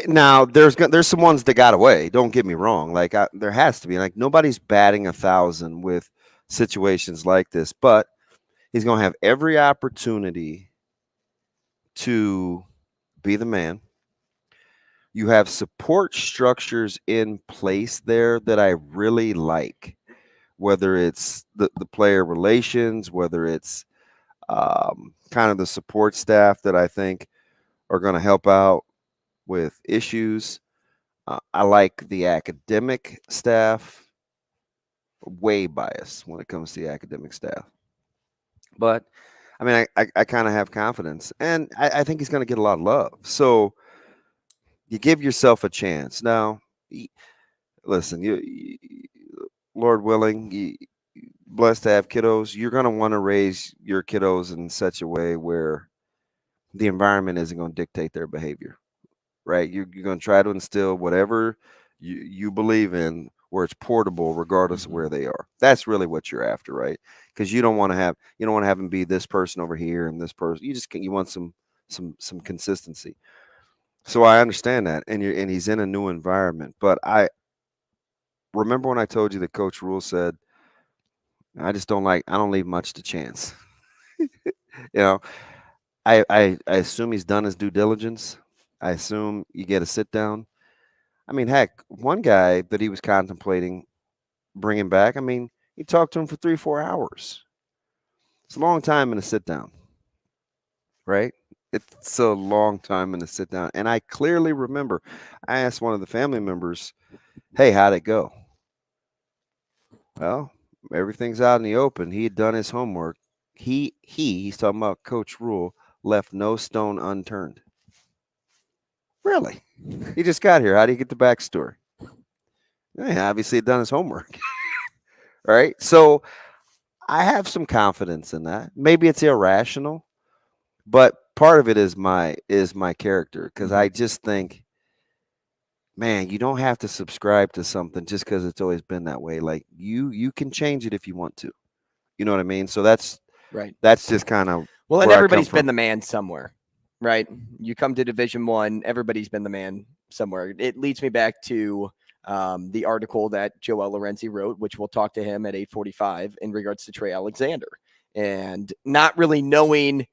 now there's some ones that got away. Don't get me wrong. Like there has to be. Like nobody's batting 1,000 with situations like this, but he's going to have every opportunity to be the man. You have support structures in place there that I really like, whether it's the player relations, whether it's kind of the support staff that I think are going to help out with issues. I like the academic staff. Way biased when it comes to the academic staff. But, I mean, I kind of have confidence. And I think he's going to get a lot of love. So you give yourself a chance. Now, listen, you Lord willing, blessed to have kiddos. You're going to want to raise your kiddos in such a way where the environment isn't going to dictate their behavior, right? You're going to try to instill whatever you believe in, where it's portable regardless of where they are. That's really what you're after, right? Because you don't want to have them be this person over here and this person. You want some consistency. So I understand that, and he's in a new environment. But I remember when I told you that Coach Rule said, I don't leave much to chance. I assume he's done his due diligence. I assume you get a sit down. I mean, heck, one guy that he was contemplating bringing back, I mean, he talked to him for 3-4 hours. It's a long time in a sit down, right? It's a long time in a sit down. And I clearly remember I asked one of the family members, hey, how'd it go? Well, everything's out in the open. He had done his homework. He's talking about Coach Rule, left no stone unturned. Really? He just got here. How do you get the backstory? Yeah, obviously had done his homework. Right? So I have some confidence in that. Maybe it's irrational, but part of it is my character, because I just think man, you don't have to subscribe to something just because it's always been that way. Like you can change it if you want to. You know what I mean? So that's right. That's just kind of Well, and where I come everybody's been from. the man somewhere, right? You come to Division I, everybody's been the man somewhere. It leads me back to the article that Joelle Lorenzi wrote, which we'll talk to him at 8:45 in regards to Trey Alexander, and not really knowing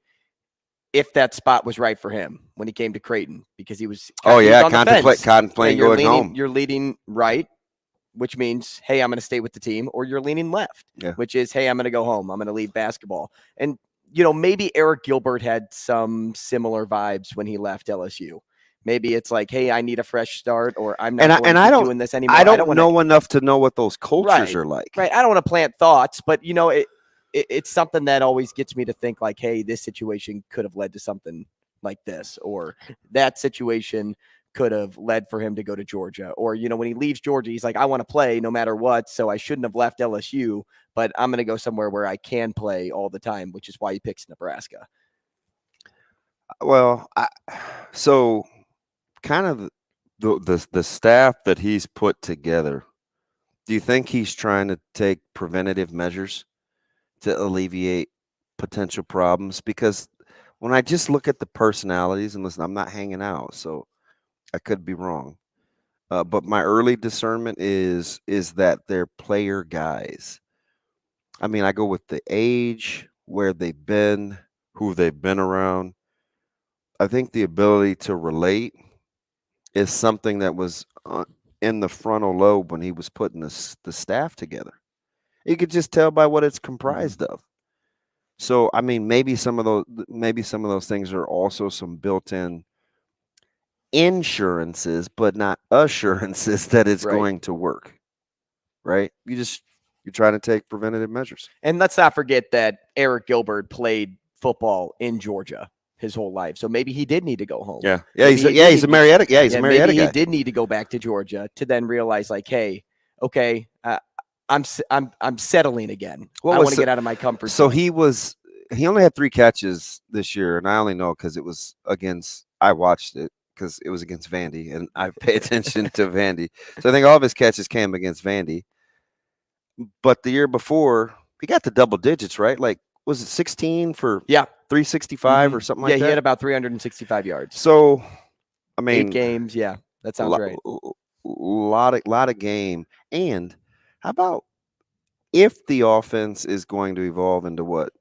if that spot was right for him when he came to Creighton, because he was on the fence. Contemplating you're going home. You're leading right, which means, hey, I'm going to stay with the team, or you're leaning left, which is, hey, I'm going to go home. I'm going to leave basketball. And, maybe Eric Gilbert had some similar vibes when he left LSU. Maybe it's like, hey, I need a fresh start, or I'm not going to keep doing this anymore. I don't know enough to know what those cultures are like. Right. I don't want to plant thoughts, but, it's something that always gets me to think like, hey, this situation could have led to something like this, or that situation could have led for him to go to Georgia. Or, when he leaves Georgia, he's like, I want to play no matter what, so I shouldn't have left LSU, but I'm going to go somewhere where I can play all the time, which is why he picks Nebraska. Well, so kind of the staff that he's put together, do you think he's trying to take preventative measures to alleviate potential problems? Because when I just look at the personalities, and listen, I'm not hanging out, so I could be wrong. But my early discernment is that they're player guys. I mean, I go with the age, where they've been, who they've been around. I think the ability to relate is something that was in the frontal lobe when he was putting the staff together. You could just tell by what it's comprised of. So, I mean, maybe some of those things are also some built-in insurances, but not assurances that it's going to work. Right? You're trying to take preventative measures. And let's not forget that Eric Gilbert played football in Georgia his whole life, so maybe he did need to go home. He's a Marietta. He's a Marietta maybe guy. He did need to go back to Georgia to then realize, like, hey, okay, I'm settling again. I want to get out of my comfort zone. So he only had 3 catches this year, and I only know because it was against. I watched it because it was against Vandy, and I pay attention to Vandy. So I think all of his catches came against Vandy. But the year before, he got to double digits, right? Like, was it 16 for 365 or something like that? Yeah, he had about 365 yards. So, I mean, 8 games. Yeah, that sounds right. Lot of game. And how about if the offense is going to evolve into what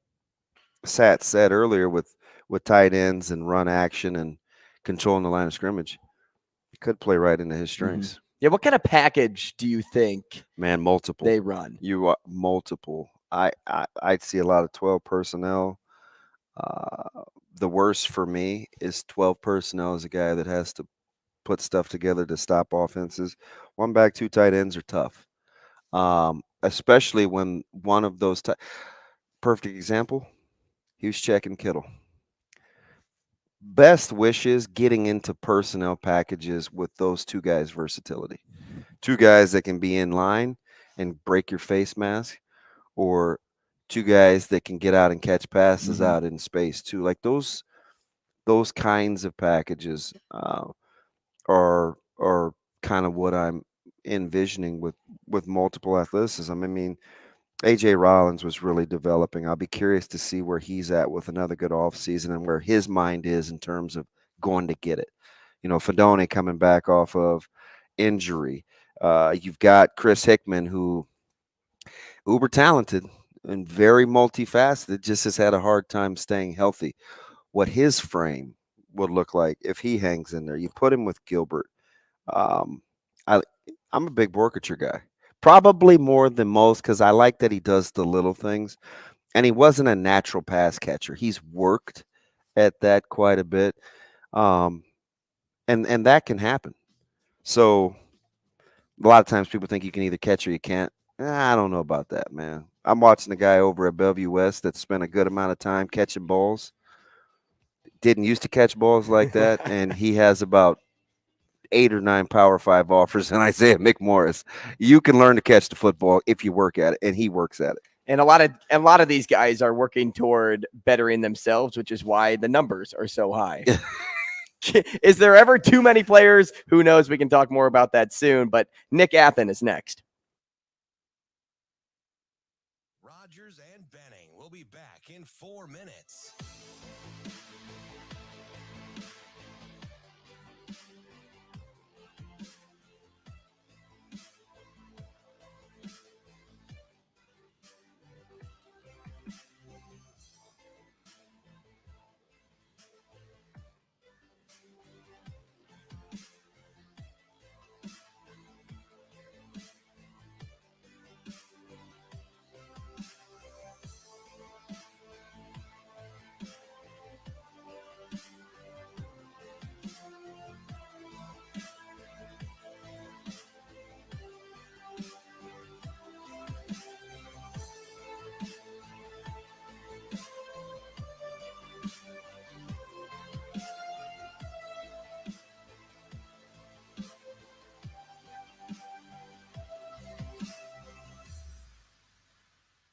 Sat said earlier with tight ends and run action and controlling the line of scrimmage, it could play right into his strengths. Yeah, what kind of package do you think? Man, multiple. They run. Multiple. I'd see a lot of 12 personnel. The worst for me is 12 personnel is a guy that has to put stuff together to stop offenses. 1 back, 2 tight ends are tough, especially when one of those perfect example, he was checking Kittle. Best wishes getting into personnel packages with those 2 guys' versatility. 2 guys that can be in line and break your face mask, or 2 guys that can get out and catch passes out in space too. Like those kinds of packages are kind of what I'm envisioning with multiple athleticism. I mean, A.J. Rollins was really developing. I'll be curious to see where he's at with another good offseason and where his mind is in terms of going to get it. Fedone coming back off of injury. You've got Chris Hickman, who uber talented and very multifaceted, just has had a hard time staying healthy. What his frame would look like if he hangs in there. You put him with Gilbert. I'm a big Borkature guy. Probably more than most because I like that he does the little things. And he wasn't a natural pass catcher. He's worked at that quite a bit. And that can happen. So a lot of times people think you can either catch or you can't. I don't know about that, man. I'm watching a guy over at Bellevue West that spent a good amount of time catching balls. Didn't used to catch balls like that. And he has about 8 or 9 Power 5 offers, and Isaiah McMorris. You can learn to catch the football if you work at it, and he works at it. And a lot of these guys are working toward bettering themselves, which is why the numbers are so high. Is there ever too many players? Who knows? We can talk more about that soon. But Nick Athen is next. Rogers and Benning will be back in 4 minutes.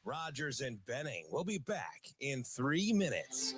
Rogers and Benning will be back in 3 minutes.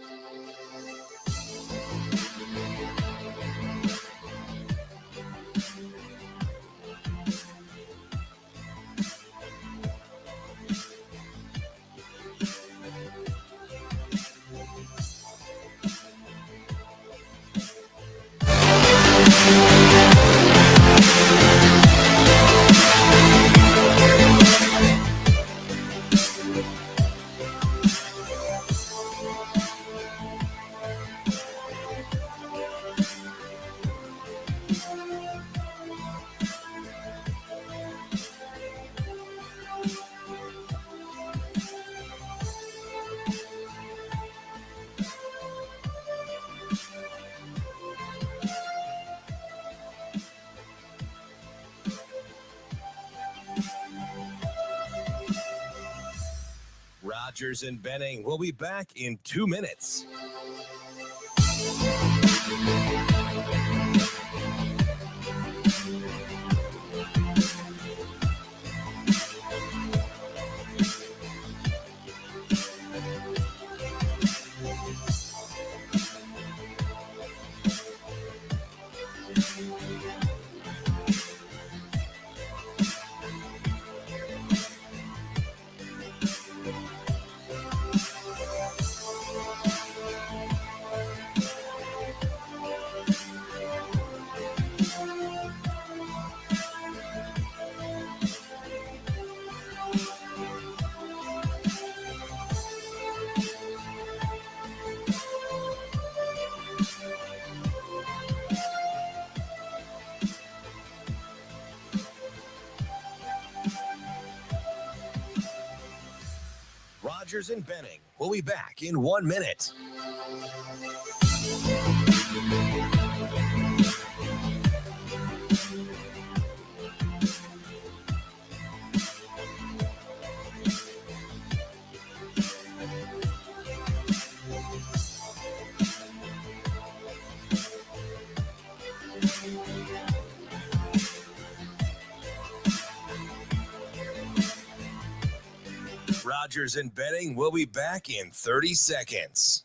Rogers and Benning will be back in 2 minutes. Rogers and Benning will be back in 1 minute. Rogers and Benning will be back in 30 seconds.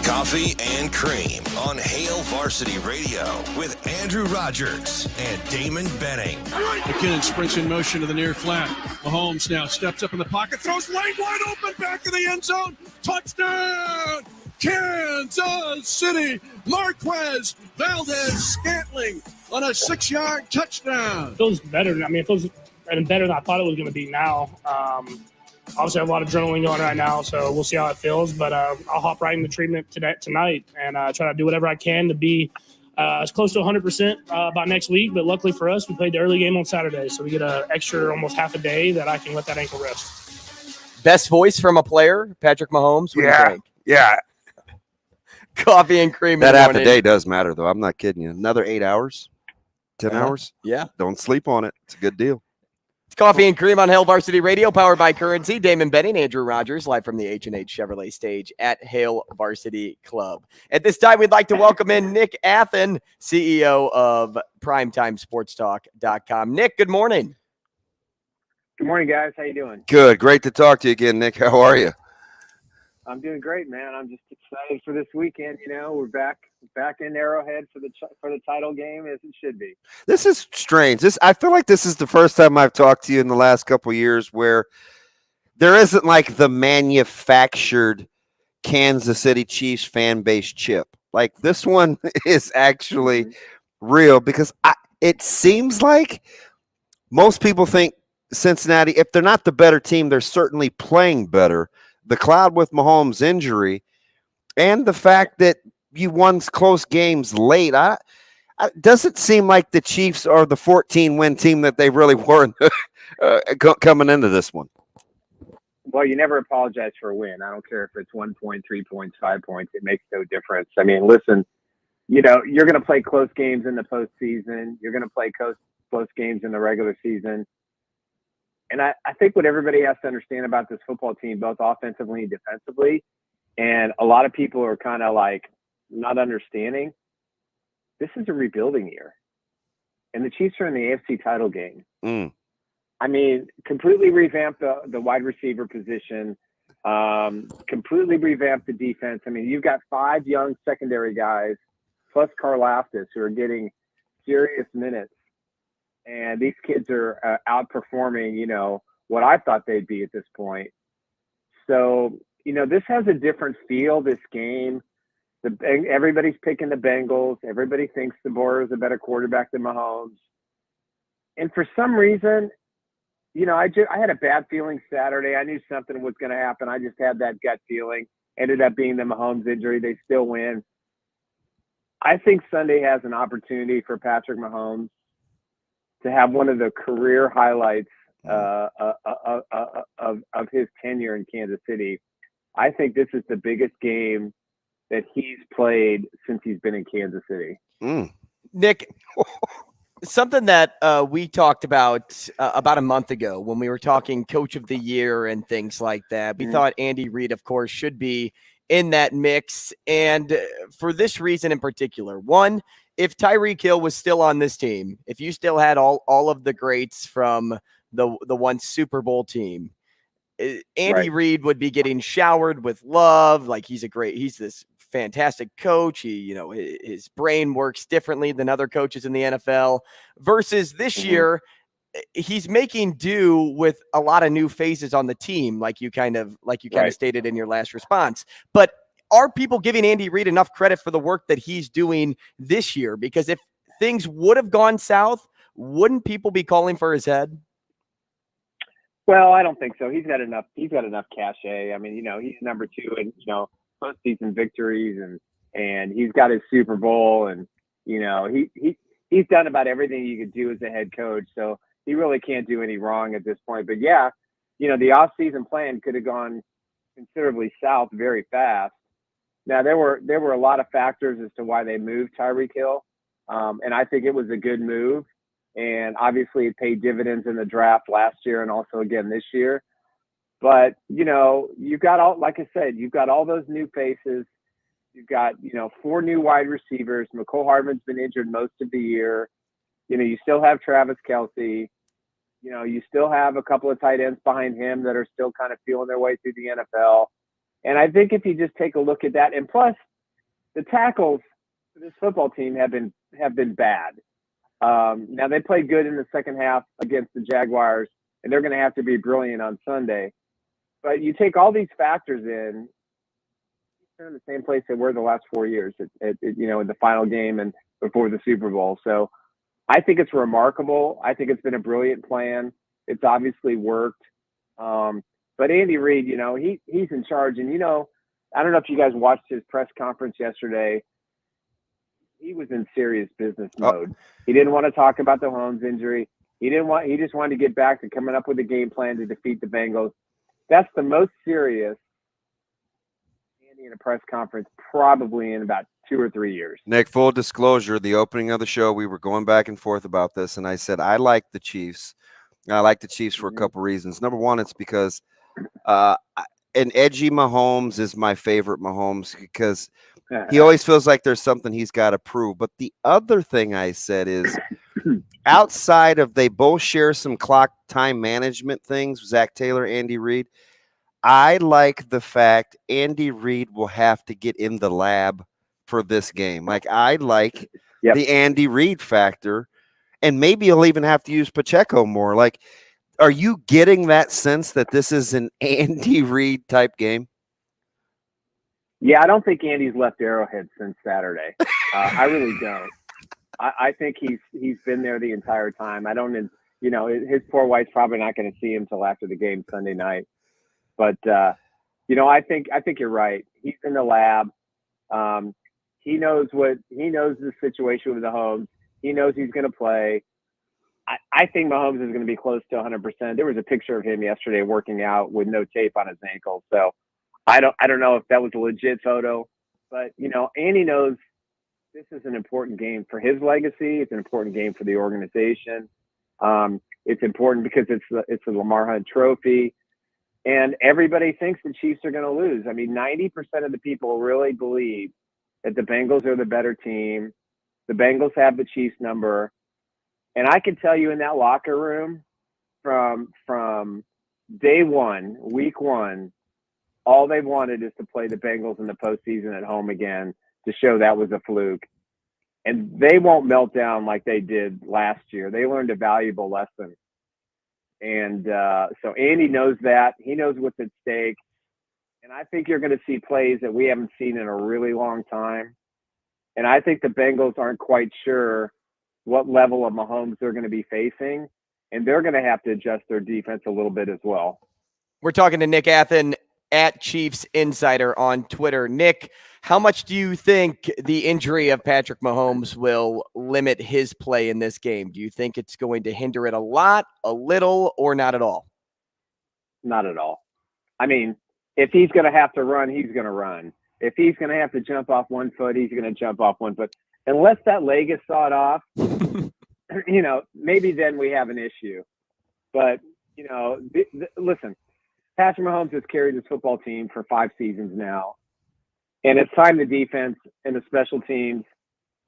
Coffee and Cream on Hail Varsity Radio with Andrew Rogers and Damon Benning. McKinnon sprints in motion to the near flat. Mahomes now steps up in the pocket, throws lane wide open, back of the end zone. Touchdown, Kansas City. Marquez Valdez-Scantling on a 6-yard touchdown. It feels better. I mean, it feels better than I thought it was going to be now. Obviously, I have a lot of adrenaline going right now, so we'll see how it feels. But I'll hop right into treatment tonight and try to do whatever I can to be as close to 100% by next week. But luckily for us, we played the early game on Saturday, so we get an extra almost half a day that I can let that ankle rest. Best voice from a player, Patrick Mahomes. What do you think? Yeah. Coffee and cream. That in the half a morning. day does matter, though. I'm not kidding you. Another 8 hours, 10 hours. Yeah. Don't sleep on it. It's a good deal. It's Coffee and Cream on Hail Varsity Radio, powered by Currency. Damon Benning, Andrew Rogers, live from the H&H Chevrolet stage at Hail Varsity Club. At this time, we'd like to welcome in Nick Athen, CEO of PrimetimeSportsTalk.com. Nick, good morning. Good morning, guys. How you doing? Good. Great to talk to you again, Nick. How are you? I'm doing great, man. I'm just excited for this weekend. We're back in Arrowhead for the title game, as it should be. This is strange. I feel like this is the first time I've talked to you in the last couple of years where there isn't like the manufactured Kansas City Chiefs fan base chip. Like this one is actually real because it seems like most people think Cincinnati, if they're not the better team, they're certainly playing better. The cloud with Mahomes' injury and the fact that you won close games late, doesn't seem like the Chiefs are the 14-win team that they really were coming into this one. Well, you never apologize for a win. I don't care if it's 1 point, 3 points, 5 points. It makes no difference. I mean, listen, you're going to play close games in the postseason. You're going to play close games in the regular season. And I think what everybody has to understand about this football team, both offensively and defensively, and a lot of people are kind of like not understanding, this is a rebuilding year. And the Chiefs are in the AFC title game. I mean, completely revamp the wide receiver position, completely revamp the defense. I mean, you've got 5 young secondary guys, plus Karlaftis, who are getting serious minutes. And these kids are outperforming, what I thought they'd be at this point. So, this has a different feel, this game. Everybody's picking the Bengals. Everybody thinks DeBoer is a better quarterback than Mahomes. And for some reason, I had a bad feeling Saturday. I knew something was going to happen. I just had that gut feeling. Ended up being the Mahomes injury. They still win. I think Sunday has an opportunity for Patrick Mahomes to have one of the career highlights of his tenure in Kansas City. I think this is the biggest game that he's played since he's been in Kansas City. Nick, something that we talked about a month ago when we were talking Coach of the Year and things like that. We thought Andy Reid, of course, should be in that mix. And for this reason in particular, one, if Tyreek Hill was still on this team, if you still had all of the greats from the one Super Bowl team, Andy Reid would be getting showered with love. Like he's this fantastic coach. His brain works differently than other coaches in the NFL versus this year. He's making do with a lot of new faces on the team. Like you kind of stated in your last response, but are people giving Andy Reid enough credit for the work that he's doing this year? Because if things would have gone south, wouldn't people be calling for his head? Well, I don't think so. He's got enough cachet. I mean, he's number 2 in, postseason victories and he's got his Super Bowl and, he's done about everything you could do as a head coach. So he really can't do any wrong at this point. But yeah, the off-season plan could have gone considerably south very fast. Now, there were a lot of factors as to why they moved Tyreek Hill, and I think it was a good move. And obviously, it paid dividends in the draft last year and also again this year. But you've got you've got all those new faces. You've got 4 new wide receivers. McCole Hardman's been injured most of the year. You still have Travis Kelce. You still have a couple of tight ends behind him that are still kind of feeling their way through the NFL. And I think if you just take a look at that, and plus the tackles for this football team have been bad. Now they played good in the second half against the Jaguars, and they're going to have to be brilliant on Sunday. But you take all these factors in, they're in the same place they were the last 4 years, in the final game and before the Super Bowl. So I think it's remarkable. I think it's been a brilliant plan. It's obviously worked. But Andy Reid, he's in charge. And, I don't know if you guys watched his press conference yesterday. He was in serious business mode. He didn't want to talk about the Mahomes injury. He just wanted to get back to coming up with a game plan to defeat the Bengals. That's the most serious Andy in a press conference probably in about 2 or 3 years. Nick, full disclosure, the opening of the show, we were going back and forth about this, and I said I like the Chiefs. I like the Chiefs for a couple reasons. Number one, it's because an edgy Mahomes is my favorite Mahomes because he always feels like there's something he's got to prove. But the other thing I said is outside of they both share some clock time management things, Zach Taylor, Andy Reid, I like the fact Andy Reid will have to get in the lab for this game. Like, I like the Andy Reid factor, and maybe he'll even have to use Pacheco more. Like, are you getting that sense that this is an Andy Reid type game? Yeah, I don't think Andy's left Arrowhead since Saturday. I really don't. I think he's been there the entire time. I don't, you know, his poor wife's probably not going to see him till after the game Sunday night. But you know, I think you're right. He's in the lab. He knows the situation with Mahomes. He knows he's going to play. I think Mahomes is going to be close to 100%. There was a picture of him yesterday working out with no tape on his ankle. So I don't know if that was a legit photo, but you know, Andy knows this is an important game for his legacy. It's an important game for the organization. It's important because it's a Lamar Hunt Trophy, and everybody thinks the Chiefs are going to lose. I mean, 90% of the people really believe that the Bengals are the better team. The Bengals have the Chiefs number. And I can tell you in that locker room from day one, week one, all they wanted is to play the Bengals in the postseason at home again to show that was a fluke. And they won't melt down like they did last year. They learned a valuable lesson. And so Andy knows that. He knows what's at stake. And I think you're going to see plays that we haven't seen in a really long time. And I think the Bengals aren't quite sure what level of Mahomes they're going to be facing, and they're going to have to adjust their defense a little bit as well. We're talking to Nick Athen at Chiefs Insider on Twitter. Nick, how much do you think the injury of Patrick Mahomes will limit his play in this game? Do you think it's going to hinder it a lot, a little, or not at all? Not at all. I mean, if he's going to have to run, he's going to run. If he's going to have to jump off one foot, he's going to jump off one foot. Unless that leg is sawed off, you know, maybe then we have an issue. But, you know, listen, Patrick Mahomes has carried his football team for 5 seasons now. And it's time the defense and the special teams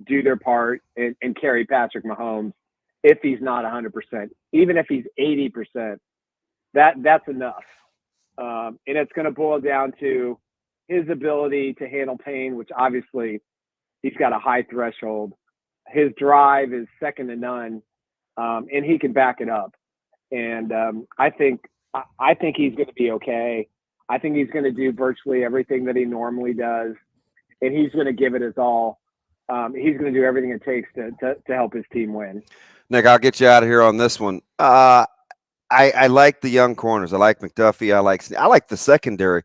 do their part and carry Patrick Mahomes if he's not 100%. Even if he's 80%, that's enough. And it's going to boil down to his ability to handle pain, which obviously he's got a high threshold. His drive is second to none, and he can back it up. And I think he's going to be okay. I think he's going to do virtually everything that he normally does, and he's going to give it his all. He's going to do everything it takes to help his team win. Nick, I'll get you out of here on this one. I like the young corners. I like McDuffie. I like the secondary.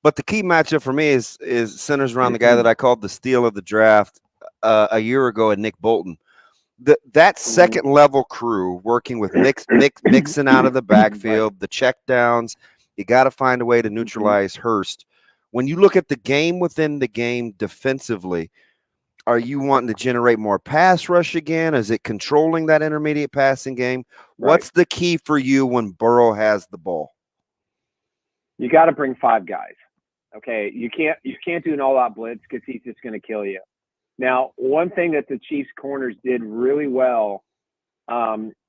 But the key matchup for me is centers around the guy that I called the steal of the draft a year ago at Nick Bolton. That second level crew working with Mixon out of the backfield, the check downs, you got to find a way to neutralize Hurst. When you look at the game within the game defensively, are you wanting to generate more pass rush again? Is it controlling that intermediate passing game? Right. What's the key for you when Burrow has the ball? You got to bring 5 guys. Okay, you can't do an all-out blitz because he's just going to kill you. Now, one thing that the Chiefs corners did really well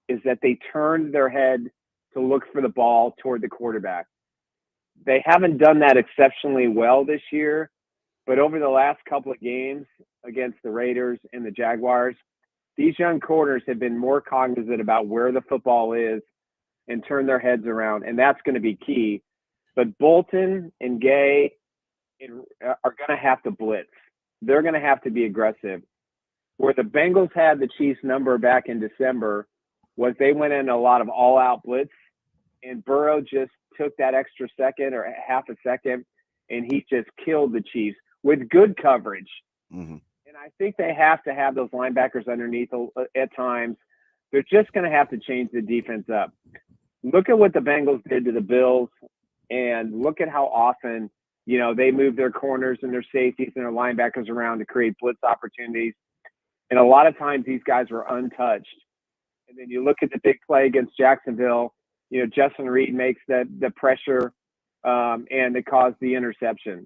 is that they turned their head to look for the ball toward the quarterback. They haven't done that exceptionally well this year, but over the last couple of games against the Raiders and the Jaguars, these young corners have been more cognizant about where the football is and turn their heads around, and that's going to be key. But Bolton and Gay are going to have to blitz. They're going to have to be aggressive. Where the Bengals had the Chiefs number back in December was they went in a lot of all-out blitz, and Burrow just took that extra second or half a second, and he just killed the Chiefs with good coverage. Mm-hmm. And I think they have to have those linebackers underneath at times. They're just going to have to change the defense up. Look at what the Bengals did to the Bills And look at how often, they move their corners and their safeties and their linebackers around to create blitz opportunities. And a lot of times these guys were untouched. And then you look at the big play against Jacksonville, Justin Reed makes the pressure and it caused the interception.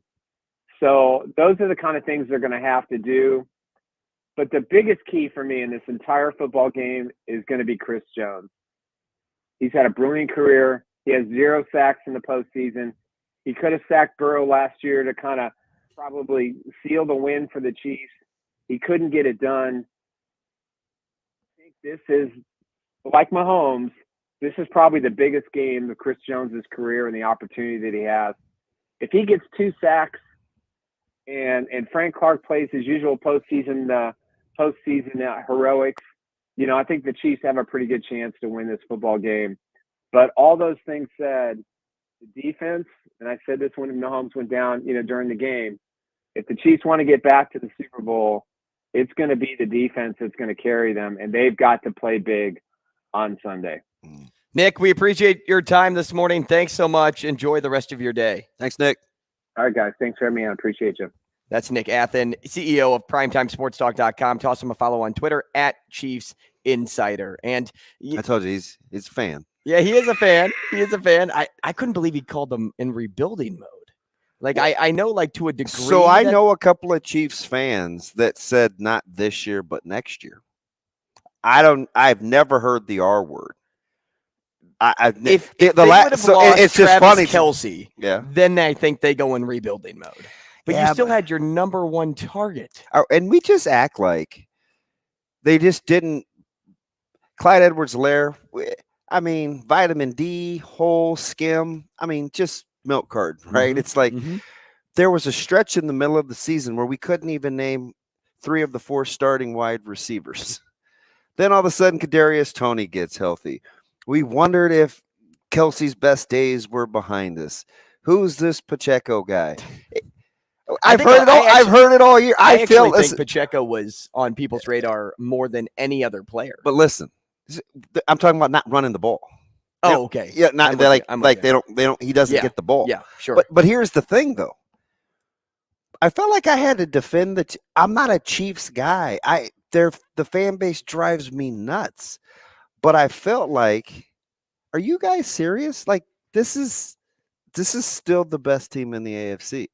So those are the kind of things they're going to have to do. But the biggest key for me in this entire football game is going to be Chris Jones. He's had a brilliant career. He has 0 sacks in the postseason. He could have sacked Burrow last year to kind of probably seal the win for the Chiefs. He couldn't get it done. I think this is, like Mahomes, this is probably the biggest game of Chris Jones' career and the opportunity that he has. If he gets 2 sacks and Frank Clark plays his usual postseason heroics, I think the Chiefs have a pretty good chance to win this football game. But all those things said, the defense, and I said this when Mahomes went down, during the game, if the Chiefs want to get back to the Super Bowl, it's going to be the defense that's going to carry them, and they've got to play big on Sunday. Nick, we appreciate your time this morning. Thanks so much. Enjoy the rest of your day. Thanks, Nick. All right, guys. Thanks for having me on. Appreciate you. That's Nick Athen, CEO of PrimetimeSportsTalk.com. Toss him a follow on Twitter at Chiefs Insider. And I told you he's a fan. Yeah, he is a fan. I couldn't believe he called them in rebuilding mode. Like, I know, like, to a degree. So I know a couple of Chiefs fans that said not this year, but next year. I've never heard the R word. If they would have lost Travis Kelce, then I think they go in rebuilding mode. But you still had your number one target. And we just act like they just didn't. Clyde Edwards-Helaire, vitamin D, whole skim. Just milk card, right? It's like there was a stretch in the middle of the season where we couldn't even name 3 of the 4 starting wide receivers. Then all of a sudden, Kadarius Toney gets healthy. We wondered if Kelsey's best days were behind us. Who's this Pacheco guy? I've heard it all year. I think Pacheco was on people's radar more than any other player. But listen, I'm talking about not running the ball. Oh, okay. Yeah, not they don't. He doesn't get the ball. Yeah, sure. But here's the thing, though. I felt like I had to defend I'm not a Chiefs guy. The fan base drives me nuts. But I felt like, are you guys serious? Like, this is still the best team in the AFC.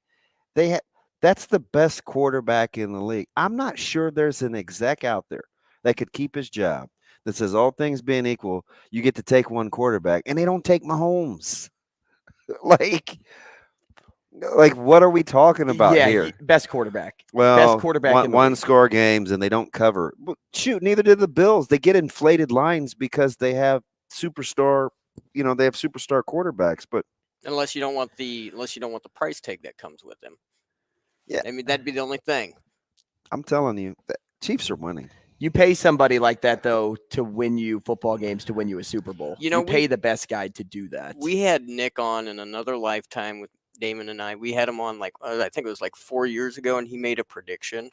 That's the best quarterback in the league. I'm not sure there's an exec out there that could keep his job that says, all things being equal, you get to take one quarterback, and they don't take Mahomes. like, what are we talking about here? Best quarterback. Well, best quarterback one score games, and they don't cover. Shoot, neither did the Bills. They get inflated lines because they have superstar. They have superstar quarterbacks, but unless you don't want the price tag that comes with them. Yeah, that'd be the only thing. I'm telling you, the Chiefs are winning. You pay somebody like that, though, to win you football games, to win you a Super Bowl. You pay the best guy to do that. We had Nick on in another lifetime with Damon and I. We had him on I think it was 4 years ago, and he made a prediction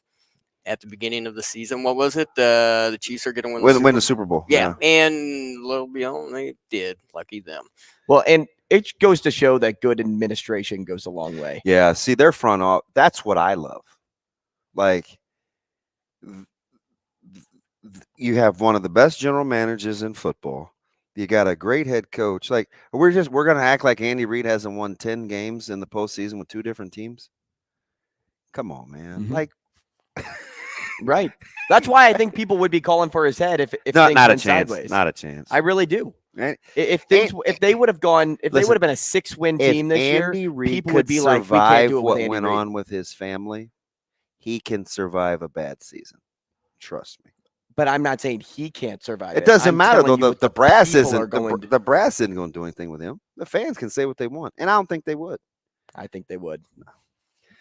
at the beginning of the season. What was it? The Chiefs are going to win the Super Bowl. Yeah, and lo and behold, they did. Lucky them. Well, and it goes to show that good administration goes a long way. Yeah, see, their front office, that's what I love. Like, you have one of the best general managers in football. You got a great head coach. Like, we're going to act like Andy Reid hasn't won 10 games in the postseason with 2 different teams. Come on, man. Like, right. That's why I think people would be calling for his head if things went sideways. Not a chance. I really do. Right? If they would have been a 6-win team this year, people would be like, we can't do it with Andy went Reid. On with his family, he can survive a bad season. Trust me. But I'm not saying he can't survive. It doesn't matter though. The brass isn't the brass isn't going to do anything with him. The fans can say what they want, and I don't think they would. I think they would.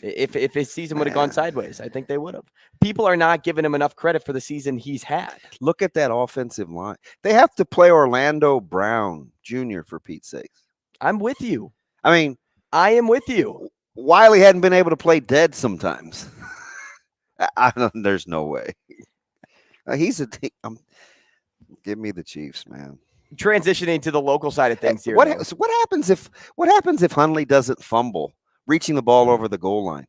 If his season would have gone sideways, I think they would have. People are not giving him enough credit for the season he's had. Look at that offensive line. They have to play Orlando Brown Jr. for Pete's sakes. I'm with you. I am with you. Wiley hadn't been able to play dead sometimes. There's no way. Give me the Chiefs, man. transitioning to the local side of things here. What happens if Hundley doesn't fumble, reaching the ball over the goal line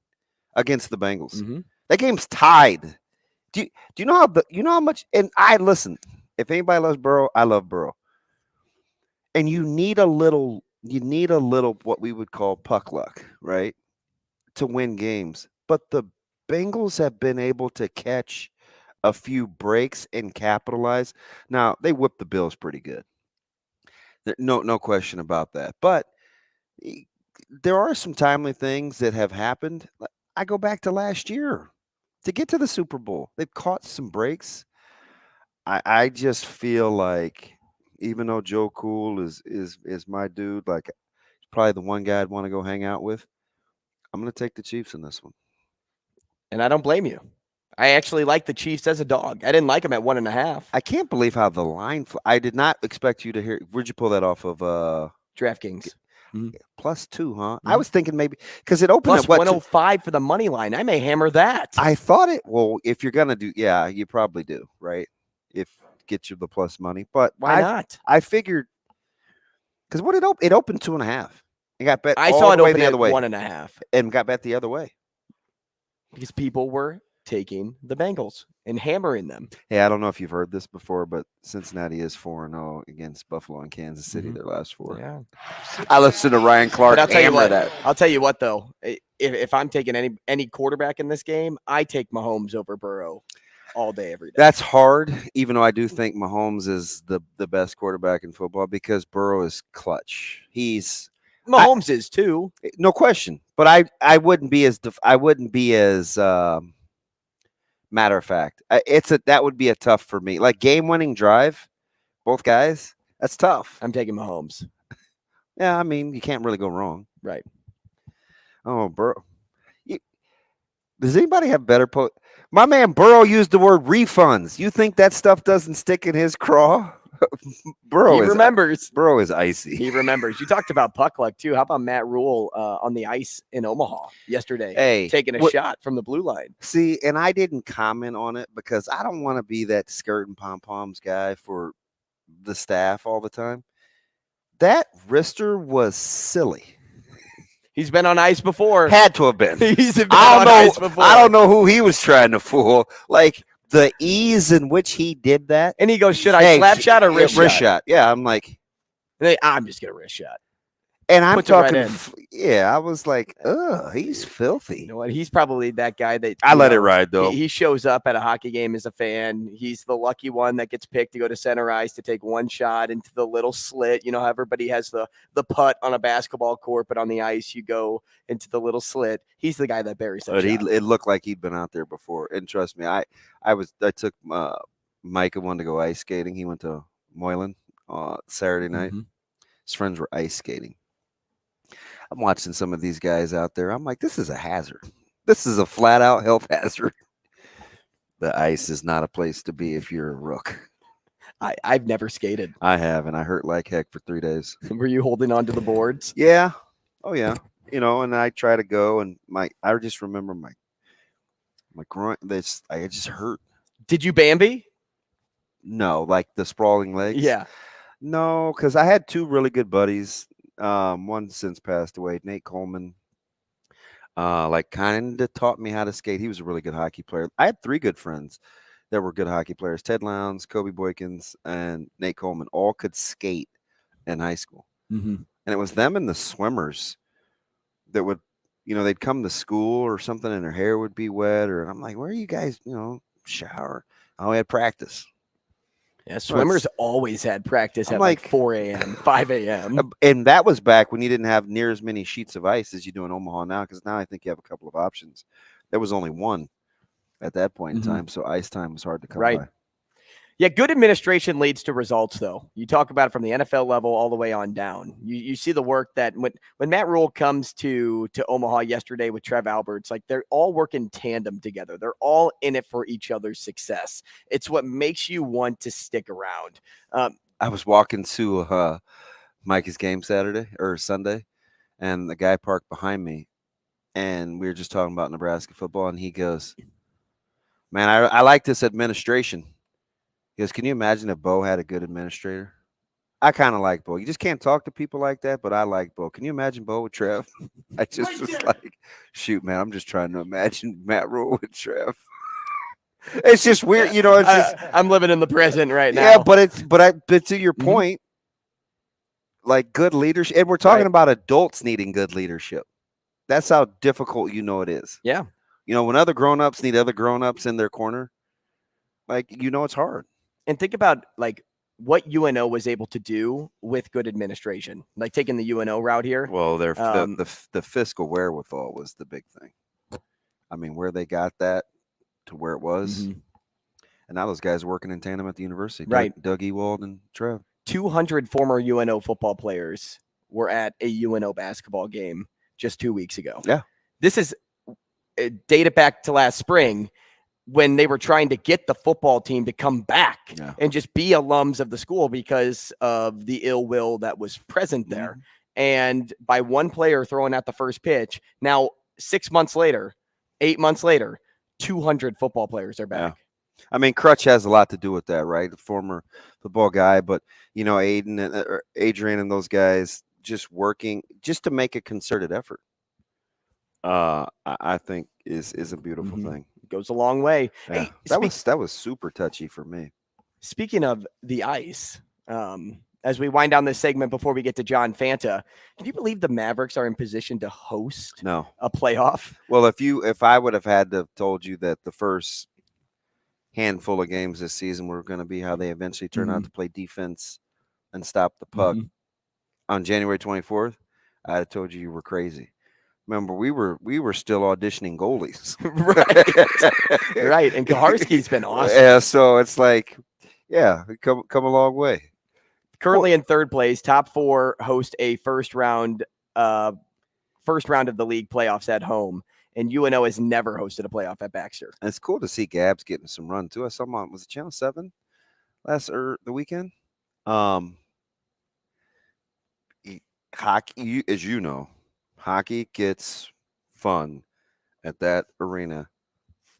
against the Bengals? Mm-hmm. That game's tied. Do you know how much? And I listen. If anybody loves Burrow, I love Burrow. And you need a little what we would call puck luck, right, to win games. But the Bengals have been able to catch a few breaks and capitalize. Now, they whipped the Bills pretty good. No question about that. But there are some timely things that have happened. I go back to last year to get to the Super Bowl. They've caught some breaks. I just feel like, even though Joe Cool is my dude, like probably the one guy I'd want to go hang out with, I'm going to take the Chiefs in this one. And I don't blame you. I actually like the Chiefs as a dog. I didn't like them at 1.5. I can't believe how the line. I did not expect you to hear. Where'd you pull that off of? DraftKings. +2, huh? I was thinking maybe because it opened Plus at what, 105 for the money line. I may hammer that. I thought it. Well, if you're gonna do, yeah, you probably do, right? If get you the plus money, but why not? I figured because what it opened 2.5. It got bet. I all saw it the way open the at other way, 1.5 and got bet the other way because people were taking the Bengals and hammering them. Hey, I don't know if you've heard this before, but Cincinnati is 4-0 against Buffalo and Kansas City. Their last 4. Yeah, I listened to Ryan Clark hammer that. I'll tell you what, though, if I'm taking any quarterback in this game, I take Mahomes over Burrow all day, every day. That's hard, even though I do think Mahomes is the best quarterback in football because Burrow is clutch. Mahomes is too, no question. But I wouldn't be as matter of fact. That would be a tough for me. Like game-winning drive, both guys. That's tough. I'm taking Mahomes. Yeah, I mean you can't really go wrong, right? Oh, Burrow. Does anybody have better My man Burrow used the word refunds. You think that stuff doesn't stick in his craw? Burrow remembers. Burrow is icy. He remembers. You talked about puck luck too. How about Matt Rule on the ice in Omaha yesterday? Hey, taking a shot from the blue line. See, and I didn't comment on it because I don't want to be that skirt and pom-poms guy for the staff all the time. That wrister was silly. He's been on ice before. Had to have been. He's been on ice before. I don't know who he was trying to fool. Like the ease in which he did that. And he goes, should I slap shot or wrist shot? Yeah, I'm like, I'm just going to wrist shot. And I'm talking, right I was like, he's filthy. You know what? He's probably that guy that I let it ride though. He shows up at a hockey game as a fan. He's the lucky one that gets picked to go to center ice to take one shot into the little slit. You know how everybody has the putt on a basketball court, but on the ice you go into the little slit. He's the guy that buries that shot. It looked like he'd been out there before. And trust me, I took Micah one to go ice skating. He went to Moylan Saturday night. Mm-hmm. His friends were ice skating. I'm watching some of these guys out there. I'm like, this is a hazard. This is a flat out health hazard. The ice is not a place to be if you're a rook. I've never skated. I have, and I hurt like heck for 3 days. Were you holding on to the boards? Yeah. Oh yeah. You know, and I try to go, and I just remember my groin. I just hurt. Did you Bambi? No, like the sprawling legs. Yeah. No, because I had 2 really good buddies. One since passed away, Nate Coleman. Like kind of taught me how to skate. He was a really good hockey player. I had 3 good friends that were good hockey players: Ted Lowndes, Kobe Boykins, and Nate Coleman. All could skate in high school, and it was them and the swimmers that would, they'd come to school or something, and their hair would be wet. Or I'm like, where are you guys? Shower. Oh, we had practice. Yeah, swimmers always had practice at like 4 a.m., 5 a.m. And that was back when you didn't have near as many sheets of ice as you do in Omaha now, because now I think you have a couple of options. There was only one at that point in time, so ice time was hard to come by. Yeah, good administration leads to results, though. You talk about it from the NFL level all the way on down. You see the work that when Matt Rule comes to Omaha yesterday with Trev Alberts, like they're all working tandem together. They're all in it for each other's success. It's what makes you want to stick around. I was walking to Micah's game Saturday or Sunday, and the guy parked behind me, and we were just talking about Nebraska football, and he goes, man, I like this administration. He goes, can you imagine if Bo had a good administrator? I kind of like Bo. You just can't talk to people like that, but I like Bo. Can you imagine Bo with Trev? I just was like, shoot, man, I'm just trying to imagine Matt Rule with Trev. It's just weird, you know. It's just I'm living in the present right now. Yeah, but to your point, like good leadership, and we're talking about adults needing good leadership. That's how difficult it is. Yeah. When other grown-ups need other grown-ups in their corner, like it's hard. And think about like what UNO was able to do with good administration, like taking the UNO route here. Well, the fiscal wherewithal was the big thing. I mean, where they got that to where it was, and now those guys working in tandem at the university, right? Doug Ewald and Trev. 200 former UNO football players were at a UNO basketball game just 2 weeks ago. Yeah, this is dated back to last spring, when they were trying to get the football team to come back and just be alums of the school because of the ill will that was present there. And by one player throwing out the first pitch, now 6 months later, 8 months later, 200 football players are back. Yeah. I mean, Crutch has a lot to do with that, right? The former football guy, but Aiden and Adrian and those guys just working just to make a concerted effort. I think is a beautiful thing. It goes a long way. Yeah. Hey, that was super touchy for me. Speaking of the ice, as we wind down this segment before we get to John Fanta, can you believe the Mavericks are in position to host a playoff? Well, if I would have had to have told you that the first handful of games this season were going to be how they eventually turn out to play defense and stop the puck on January 24th, I'd have told you were crazy. Remember, we were still auditioning goalies. Right. And Kaharski's been awesome. Yeah, so it's like, come a long way. Currently in third place, top four host a first round of the league playoffs at home. And UNO has never hosted a playoff at Baxter. And it's cool to see Gabs getting some run too. I saw him on, was it Channel 7 the weekend? Hockey, as you know, hockey gets fun at that arena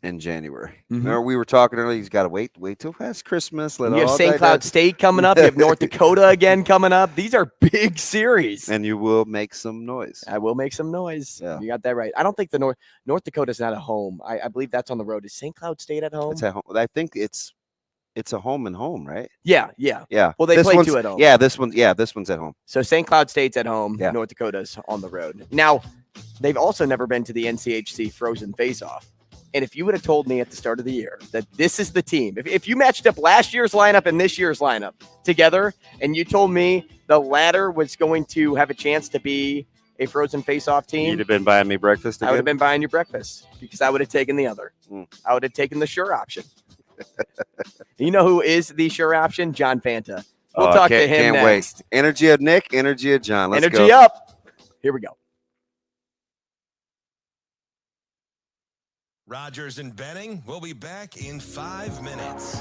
in January. Remember, we were talking earlier. He's got to wait till past Christmas. You have St. Cloud State coming up. You have North Dakota again coming up. These are big series. And you will make some noise. I will make some noise. Yeah. You got that right. I don't think the North Dakota's not at home. I believe that's on the road. Is St. Cloud State at home? It's at home. I think it's a home and home, right? Yeah. Well, they play two at home. Yeah, this one's at home. So St. Cloud State's at home. Yeah. North Dakota's on the road. Now, they've also never been to the NCHC Frozen Face-Off. And if you would have told me at the start of the year that this is the team, if you matched up last year's lineup and this year's lineup together, and you told me the latter was going to have a chance to be a Frozen Face-Off team, You'd have been buying me breakfast again? I would have been buying you breakfast because I would have taken the other. I would have taken the sure option. You know who is the sure option? John Fanta. We'll talk to him next. Wait. Energy of Nick, energy of John. Let's energy go. up. Here we go. Rogers and Benning will be back in 5 minutes.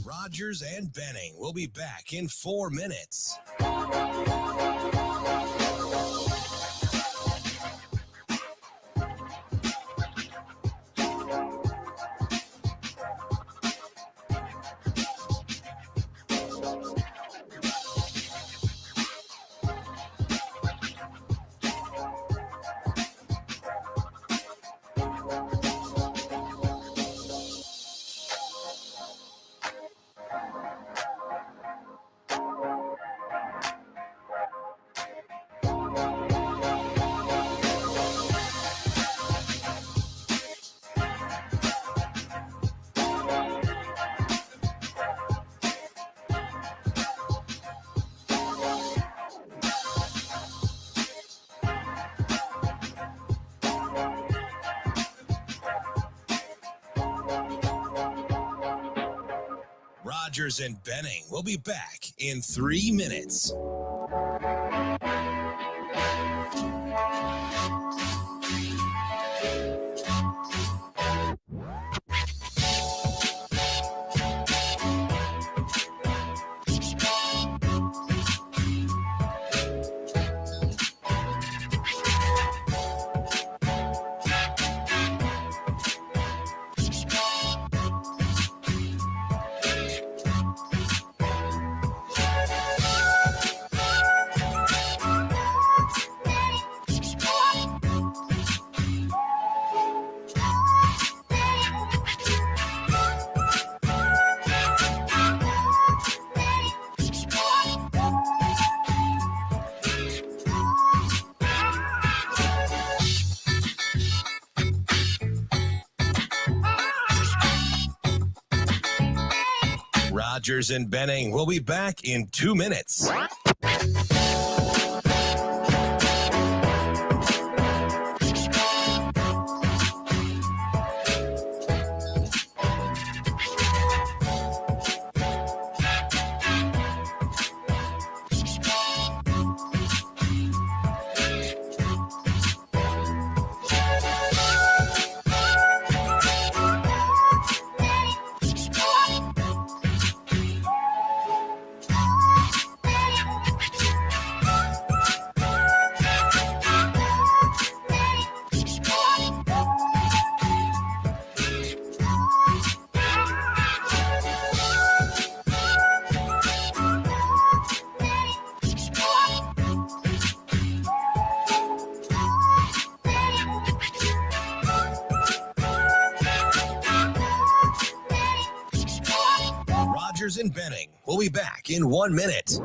Rogers and Benning will be back in 4 minutes. Rogers and Benning will be back in 3 minutes. Rogers and Benning will be back in 2 minutes. Rogers and Benning will be back in 1 minute.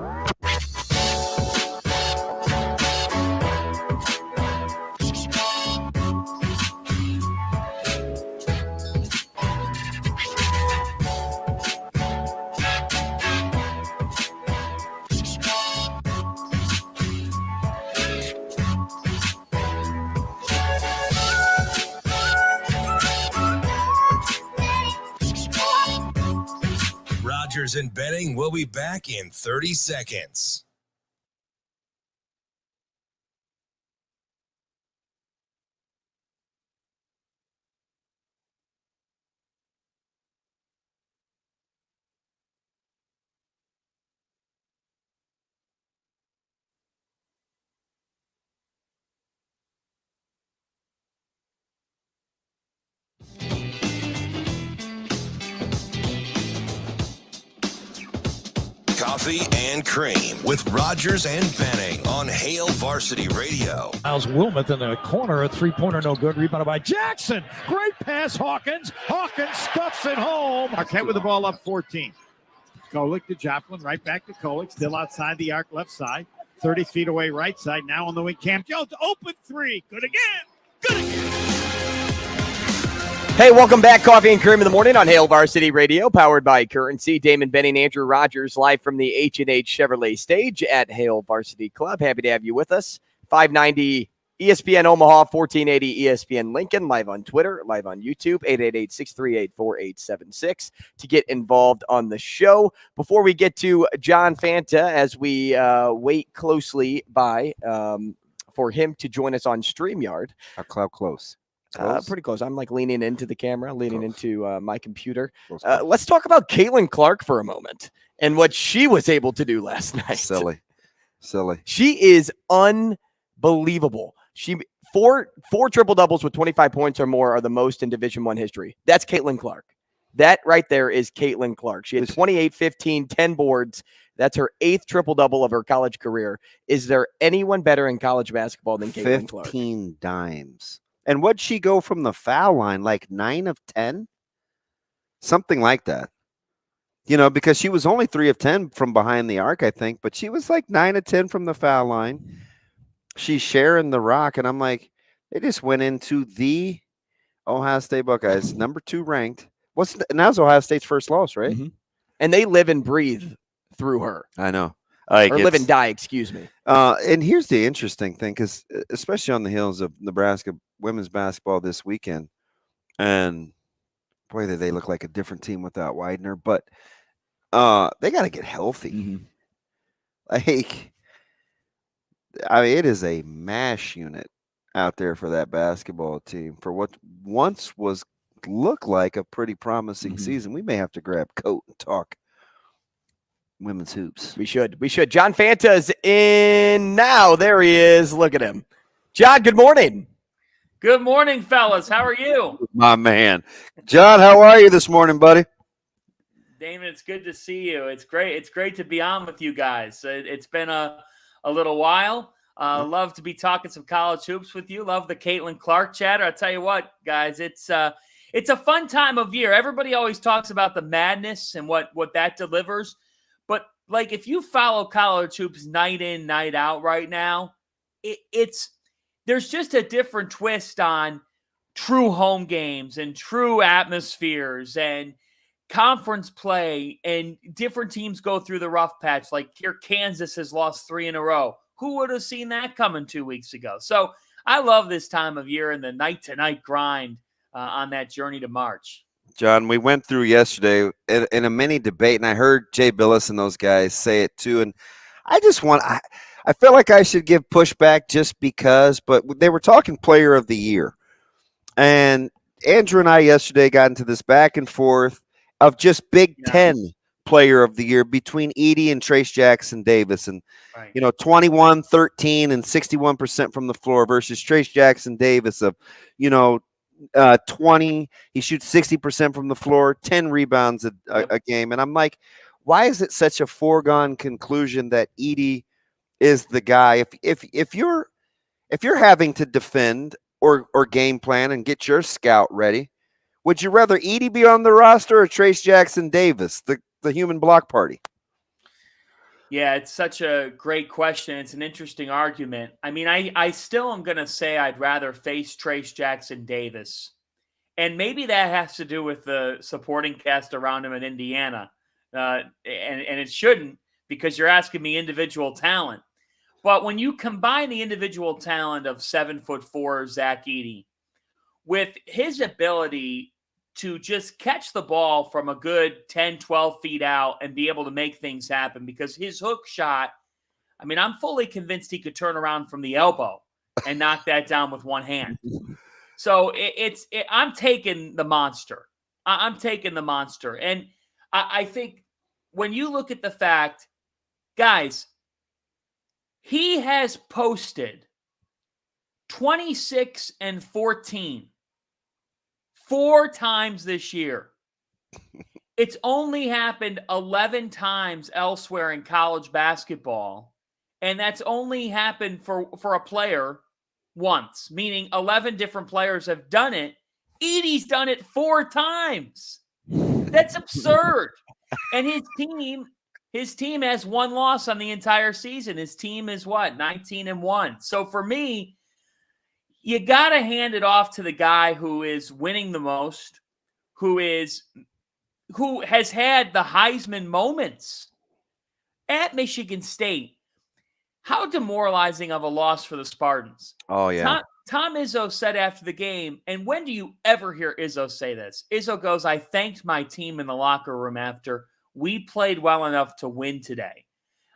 Rogers and Benning will be back in 30 seconds. Coffee and Cream with Rogers and Benning on Hail Varsity Radio. Miles Wilmoth in the corner, a three-pointer, no good. Rebounded by Jackson. Great pass, Hawkins. Hawkins stuffs it home. Marquette with the ball up 14. Kolick to Joplin, right back to Kolick, still outside the arc, left side. 30 feet away, right side. Now on the wing, Cam Jones, open three. Good again. Good again. Hey, welcome back. Coffee and Cream in the morning on Hail Varsity Radio, powered by Currency. Damon Benning, Andrew Rogers, live from the H&H Chevrolet stage at Hail Varsity Club. Happy to have you with us. 590 ESPN Omaha, 1480 ESPN Lincoln, live on Twitter, live on YouTube, 888-638-4876 to get involved on the show. Before we get to John Fanta, as we wait closely by for him to join us on StreamYard. Our club close. Pretty close. I'm like leaning into the camera, leaning into my computer. Let's talk about Caitlin Clark for a moment and what she was able to do last night. Silly. She is unbelievable. She four triple doubles with 25 points or more are the most in Division I history. That's Caitlin Clark. That right there is Caitlin Clark. She had 28, 15, 10 boards. That's her 8th triple double of her college career. Is there anyone better in college basketball than Caitlin Clark? 15 dimes. And what'd she go from the foul line? Like 9 of 10? Something like that. You know, because she was only 3 of 10 from behind the arc, I think. But she was like 9 of 10 from the foul line. She's sharing the rock. And I'm like, they just went into the Ohio State Buckeyes, number 2 ranked. And that was Ohio State's first loss, right? Mm-hmm. And they live and breathe through her. I know. Or live and die, excuse me. And here's the interesting thing, because especially on the heels of Nebraska women's basketball this weekend, and boy, they look like a different team without Widener. But They got to get healthy. Like, I mean, it is a mash unit out there for that basketball team for what once looked like a pretty promising season. We may have to grab Coat and talk women's hoops. We should. John Fanta is in now. There he is. Look at him. John, good morning. Good morning, fellas. How are you? My man. John, how are you this morning, buddy? Damon, it's good to see you. It's great. It's great to be on with you guys. It's been a little while. Love to be talking some college hoops with you. Love the Caitlin Clark chatter. I'll tell you what, guys, it's a fun time of year. Everybody always talks about the madness and what that delivers. But, like, if you follow college hoops night in, night out right now, there's just a different twist on true home games and true atmospheres and conference play, and different teams go through the rough patch. Like here, Kansas has lost 3 in a row. Who would have seen that coming 2 weeks ago? So I love this time of year and the night-to-night grind on that journey to March. John, we went through yesterday in a mini debate, and I heard Jay Billis and those guys say it too. And I feel like I should give pushback just because, but they were talking player of the year. And Andrew and I yesterday got into this back and forth of just Big Ten player of the year between Edey and Trace Jackson Davis. And, 21, 13, and 61% from the floor versus Trace Jackson Davis of, 20. He shoots 60% from the floor, 10 rebounds a game. And I'm like, why is it such a foregone conclusion that Edey is the guy? If you're having to defend or game plan and get your scout ready, would you rather Edey be on the roster or Trace Jackson Davis, the human block party? Yeah, it's such a great question. It's an interesting argument. I mean, I still am going to say I'd rather face Trace Jackson Davis. And maybe that has to do with the supporting cast around him in Indiana. And it shouldn't, because you're asking me individual talent. But when you combine the individual talent of 7'4" Zach Edey with his ability to just catch the ball from a good 10, 12 feet out and be able to make things happen, because his hook shot, I mean, I'm fully convinced he could turn around from the elbow and knock that down with one hand. So I'm taking the monster. I'm taking the monster. And I think when you look at the fact, guys, he has posted 26 and 14 4 times this year. It's only happened 11 times elsewhere in college basketball, and that's only happened for a player once, meaning 11 different players have done it. Edey's done it 4 times. That's absurd. And his team has 1 loss on the entire season. His team is what? 19-1. So for me, you got to hand it off to the guy who is winning the most, who has had the Heisman moments at Michigan State. How demoralizing of a loss for the Spartans. Oh, yeah. Tom Izzo said after the game, and when do you ever hear Izzo say this? Izzo goes, I thanked my team in the locker room after. We played well enough to win today.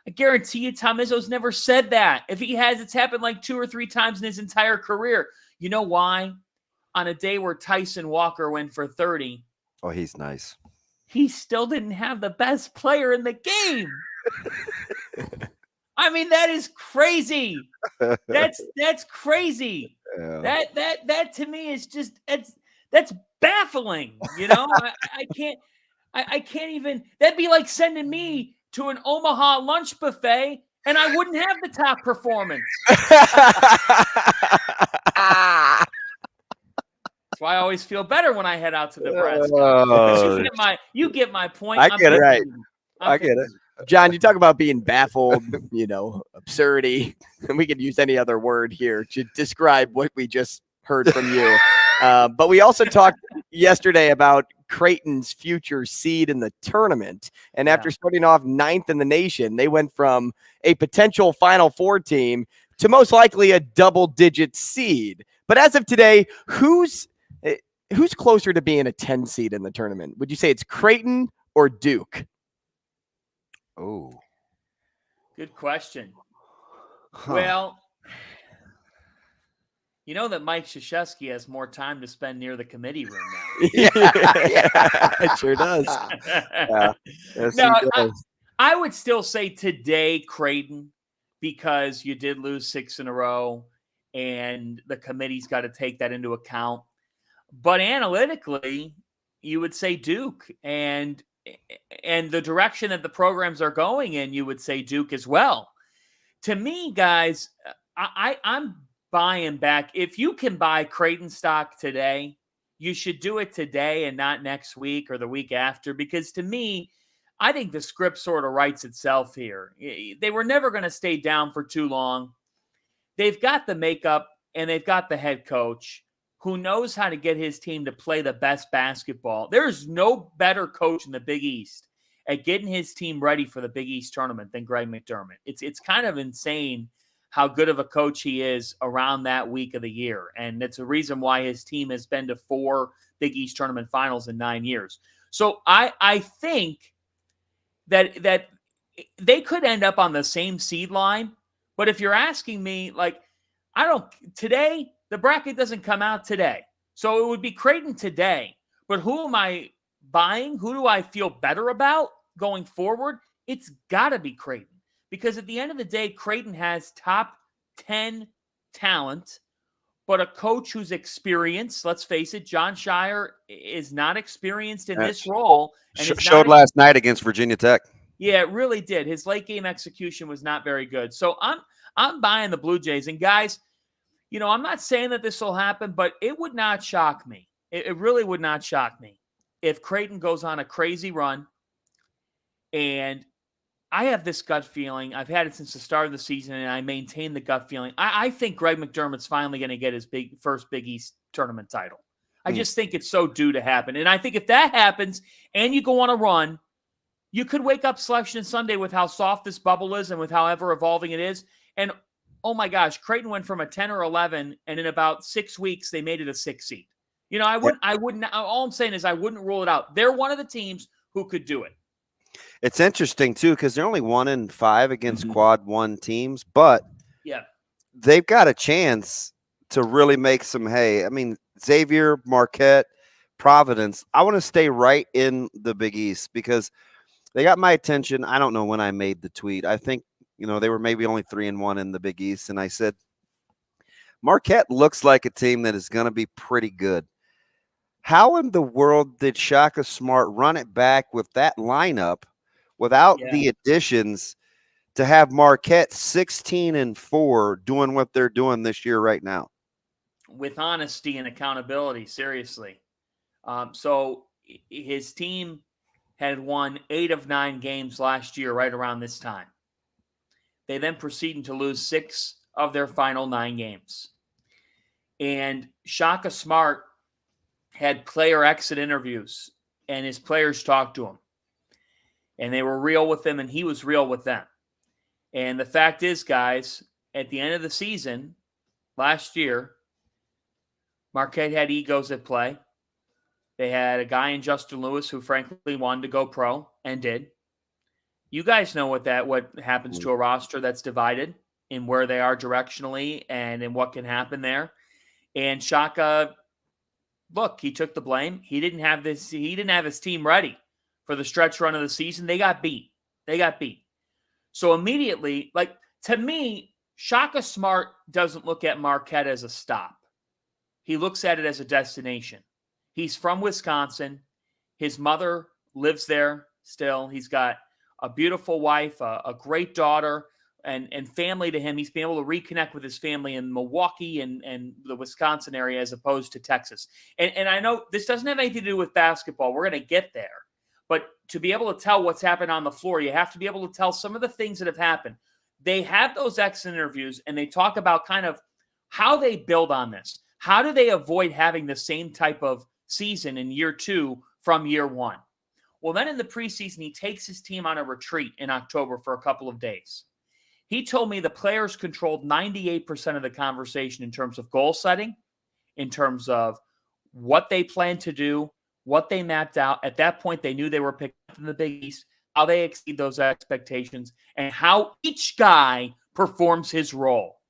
I guarantee you Tom Izzo's never said that. If he has, it's happened like 2 or 3 times in his entire career. You know why? On a day where Tyson Walker went for 30. Oh, he's nice. He still didn't have the best player in the game. I mean, that is crazy. That's crazy. Yeah. That to me is just that's baffling. I can't even. That'd be like sending me to an Omaha lunch buffet, and I wouldn't have the top performance. That's why I always feel better when I head out to Nebraska. You get my point. I get it. Right. I get it. John, you talk about being baffled, absurdity, and we could use any other word here to describe what we just heard from you. But we also talked yesterday about Creighton's future seed in the tournament. And after starting off 9th in the nation, they went from a potential Final Four team to most likely a double-digit seed. But as of today, who's closer to being a 10 seed in the tournament? Would you say it's Creighton or Duke? Oh, Good question. huh. Well, you know that Mike Krzyzewski has more time to spend near the committee room now. It sure does. Yeah. Yes, No, he does. I would still say today, Creighton, because you did lose 6 in a row, and the committee's got to take that into account. But analytically, you would say Duke, and the direction that the programs are going in, you would say Duke as well. To me, guys, I'm buying back. If you can buy Creighton stock today, you should do it today and not next week or the week after, because to me, I think the script sort of writes itself here. They were never going to stay down for too long. They've got the makeup and they've got the head coach who knows how to get his team to play the best basketball. There's no better coach in the Big East at getting his team ready for the Big East tournament than Greg McDermott. It's kind of insane how good of a coach he is around that week of the year. And it's a reason why his team has been to 4 Big East tournament finals in 9 years. So I think that they could end up on the same seed line. But if you're asking me, like, today, the bracket doesn't come out today. So it would be Creighton today. But who am I buying? Who do I feel better about going forward? It's got to be Creighton. Because at the end of the day, Creighton has top 10 talent, but a coach who's experienced. Let's face it, John Shire is not experienced in this role. And Showed last night against Virginia Tech. Yeah, it really did. His late game execution was not very good. So I'm buying the Blue Jays. And guys, you know, I'm not saying that this will happen, but it would not shock me. It really would not shock me if Creighton goes on a crazy run. And I have this gut feeling. I've had it since the start of the season, and I maintain the gut feeling. I think Greg McDermott's finally going to get his first Big East tournament title. I just think it's so due to happen. And I think if that happens and you go on a run, you could wake up Selection Sunday with how soft this bubble is and with how ever evolving it is. And, oh my gosh, Creighton went from a 10 or 11, and in about 6 weeks, they made it a 6 seed. You know, I wouldn't, all I'm saying is I wouldn't rule it out. They're one of the teams who could do it. It's interesting, too, because they're only 1-5 against quad 1 teams, but they've got a chance to really make some hay. I mean, Xavier, Marquette, Providence, I want to stay right in the Big East because they got my attention. I don't know when I made the tweet. I think, you know, they were maybe only 3-1 in the Big East, and I said, Marquette looks like a team that is going to be pretty good. How in the world did Shaka Smart run it back with that lineup without the additions to have Marquette 16-4 doing what they're doing this year right now? With honesty and accountability, seriously. So his team had won 8 of 9 games last year right around this time. They then proceeded to lose 6 of their final 9 games. And Shaka Smart had player exit interviews, and his players talked to him. And they were real with him, and he was real with them. And the fact is, guys, at the end of the season, last year, Marquette had egos at play. They had a guy in Justin Lewis who frankly wanted to go pro and did. You guys know what happens to a roster that's divided in where they are directionally and in what can happen there. And Shaka, look, he took the blame. He didn't have his team ready for the stretch run of the season. They got beat. So immediately, like, to me, Shaka Smart doesn't look at Marquette as a stop. He looks at it as a destination. He's from Wisconsin. His mother lives there still. He's got a beautiful wife, a great daughter, and family to him. He's been able to reconnect with his family in Milwaukee and the Wisconsin area as opposed to Texas. And I know this doesn't have anything to do with basketball. We're going to get there. But to be able to tell what's happened on the floor, you have to be able to tell some of the things that have happened. They have those exit interviews, and they talk about kind of how they build on this. How do they avoid having the same type of season in year 2 from year 1? Well, then in the preseason, he takes his team on a retreat in October for a couple of days. He told me the players controlled 98% of the conversation in terms of goal setting, in terms of what they planned to do, what they mapped out. At that point, they knew they were picked up in the Big East. how they exceed those expectations, and how each guy performs his role.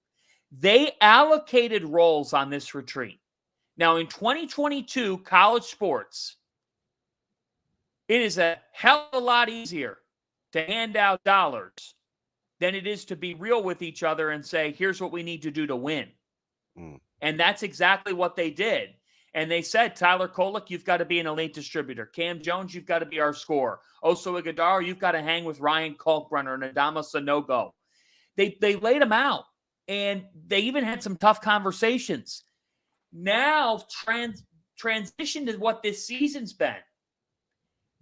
They allocated roles on this retreat. Now, in 2022, college sports, it is a hell of a lot easier to hand out dollars than it is to be real with each other and say, here's what we need to do to win. And that's exactly what they did. And they said, Tyler Kolek, you've got to be an elite distributor. Cam Jones, you've got to be our scorer. Oso Ighodaro, you've got to hang with Ryan Kalkbrenner and Adama Sanogo. They laid them out, and they even had some tough conversations. Now, transition to what this season's been.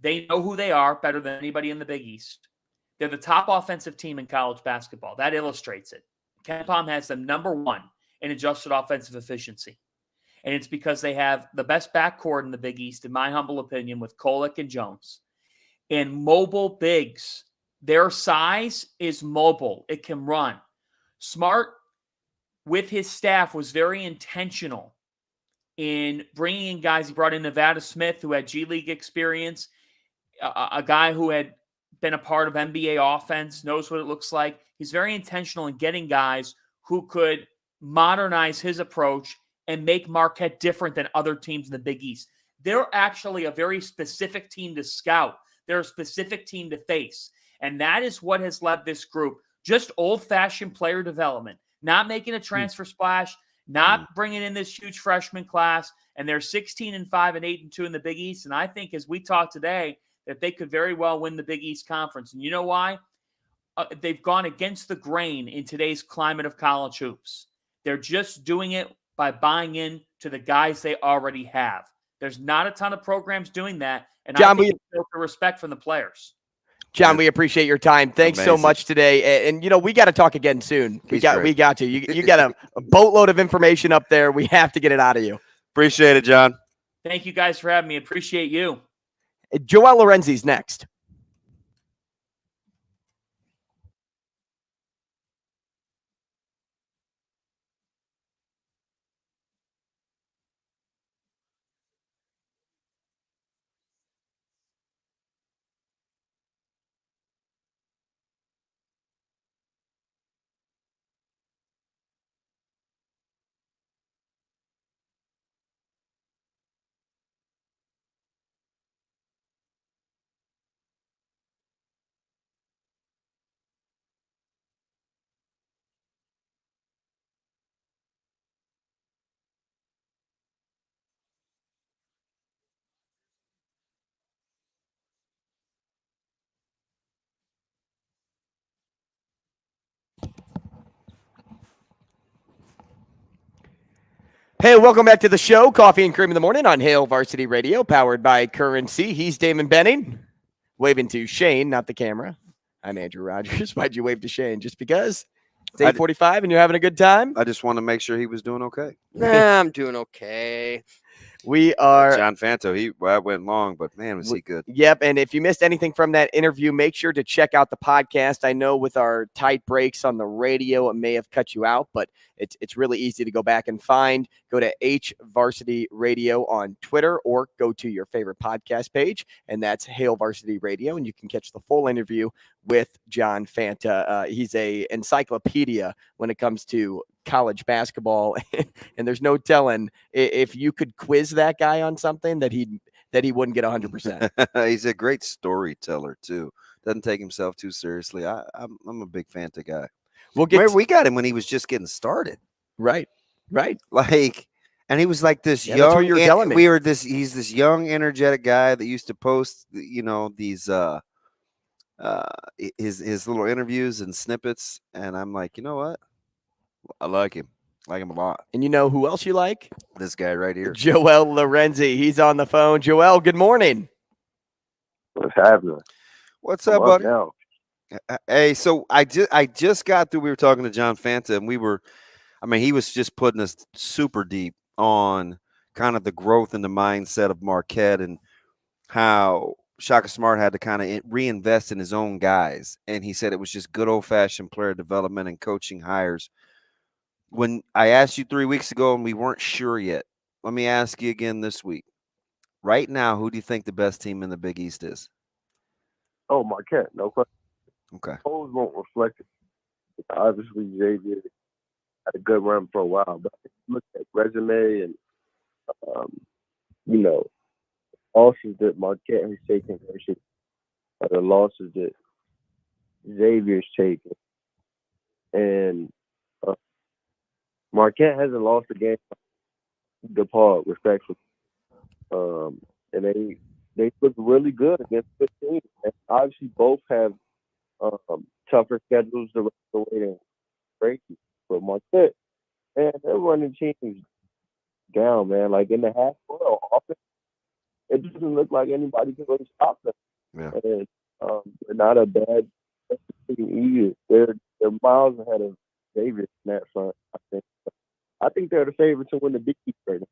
They know who they are better than anybody in the Big East. They're the top offensive team in college basketball. That illustrates it. KenPom has them number 1 in adjusted offensive efficiency. And it's because they have the best backcourt in the Big East, in my humble opinion, with Kolek and Jones. And mobile bigs. Their size is mobile. It can run. Smart, with his staff, was very intentional in bringing in guys. He brought in Nevada Smith, who had G League experience, a guy who had been a part of NBA offense, knows what it looks like. He's very intentional in getting guys who could modernize his approach and make Marquette different than other teams in the Big East. They're actually a very specific team to scout. They're a specific team to face. And that is what has led this group. Just old-fashioned player development, not making a transfer splash, not bringing in this huge freshman class. And they're 16-5 and 8-2 in the Big East. And I think, as we talk today, that they could very well win the Big East Conference. And you know why? They've gone against the grain in today's climate of college hoops. They're just doing it by buying in to the guys they already have. There's not a ton of programs doing that. And John, I think it's built the respect from the players. John, we appreciate your time. Thanks so much today. And, we got to talk again soon. We got to. You got a boatload of information up there. We have to get it out of you. Appreciate it, John. Thank you guys for having me. Appreciate you. Joelle Lorenzi's next. Hey, welcome back to the show. Coffee and Cream in the Morning on Hail Varsity Radio, powered by Currency. He's Damon Benning, waving to Shane, not the camera. I'm Andrew Rogers. Why'd you wave to Shane? Just because? It's 8:45 and you're having a good time? I just want to make sure he was doing okay. Nah, I'm doing okay. We are John Fanta. That went long, but man, was he good. Yep. And if you missed anything from that interview, make sure to check out the podcast. I know with our tight breaks on the radio, it may have cut you out, but it's really easy to go back and find. Go to H Varsity Radio on Twitter or go to your favorite podcast page, and that's Hail Varsity Radio, and you can catch the full interview with John Fanta. He's a encyclopedia when it comes to college basketball, and there's no telling if you could quiz that guy on something that he wouldn't get 100%. He's a great storyteller too. Doesn't take himself too seriously. I'm a big Fanta guy. We got him when he was just getting started. Right. Like, and he was like this young. That's what you were telling me. He's this young, energetic guy that used to post, these his little interviews and snippets, and I'm like, you know what? I like him. I like him a lot. And you know who else you like? This guy right here. Joelle Lorenzi. He's on the phone. Joelle, good morning. What's happening? What's up, buddy? Hey, so I just got through. We were talking to John Fanta, and he was just putting us super deep on kind of the growth and the mindset of Marquette and how Shaka Smart had to kind of reinvest in his own guys. And he said it was just good old-fashioned player development and coaching hires. When I asked you 3 weeks ago and we weren't sure yet, let me ask you again this week. Right now, who do you think the best team in the Big East is? Oh, Marquette, no question. Okay. Polls won't reflect it. Obviously, Xavier had a good run for a while, but if you look at resume and um, you know, losses that Marquette has taken versus the losses that Xavier's taken, and Marquette hasn't lost a game DePaul, respectfully. And they look really good against good teams. And obviously, both have tougher schedules the rest of the way than crazy. But Marquette, man, they're running teams down, man. Like in the half court offense, it doesn't look like anybody can really stop them. Yeah. And they're not a bad team either. They're miles ahead of Xavier in that front, I think. I think they're the favorite to win the Big East right now.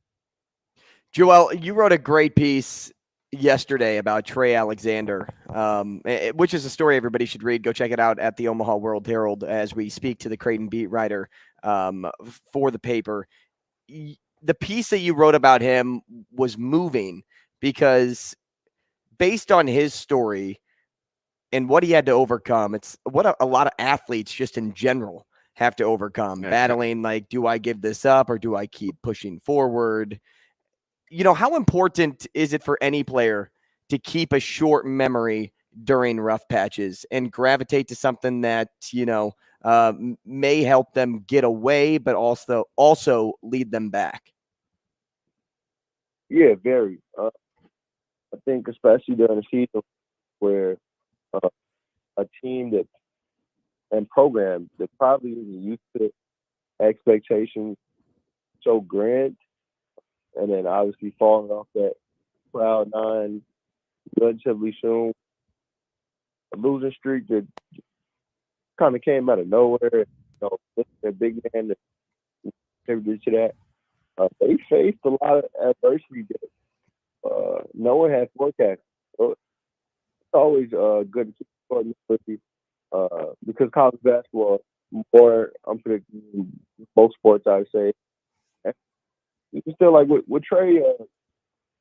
Joelle, you wrote a great piece yesterday about Trey Alexander, which is a story everybody should read. Go check it out at the Omaha World-Herald as we speak to the Creighton beat writer for the paper. The piece that you wrote about him was moving because based on his story and what he had to overcome, it's what a lot of athletes just in general have to overcome, battling like, do I give this up or do I keep pushing forward? You know, how important is it for any player to keep a short memory during rough patches and gravitate to something that, you know, may help them get away, but also lead them back? Yeah, very. I think especially during a season where a team that and program that probably isn't used to expectations so grand, and then obviously falling off that cloud nine relatively soon, a losing streak that kind of came out of nowhere. You know, a big man that contributed to that. They faced a lot of adversity that no one had forecast. So it's always good to keep supporting because college basketball more unpredictable than most sports, I would say. And you can still like with Trey, you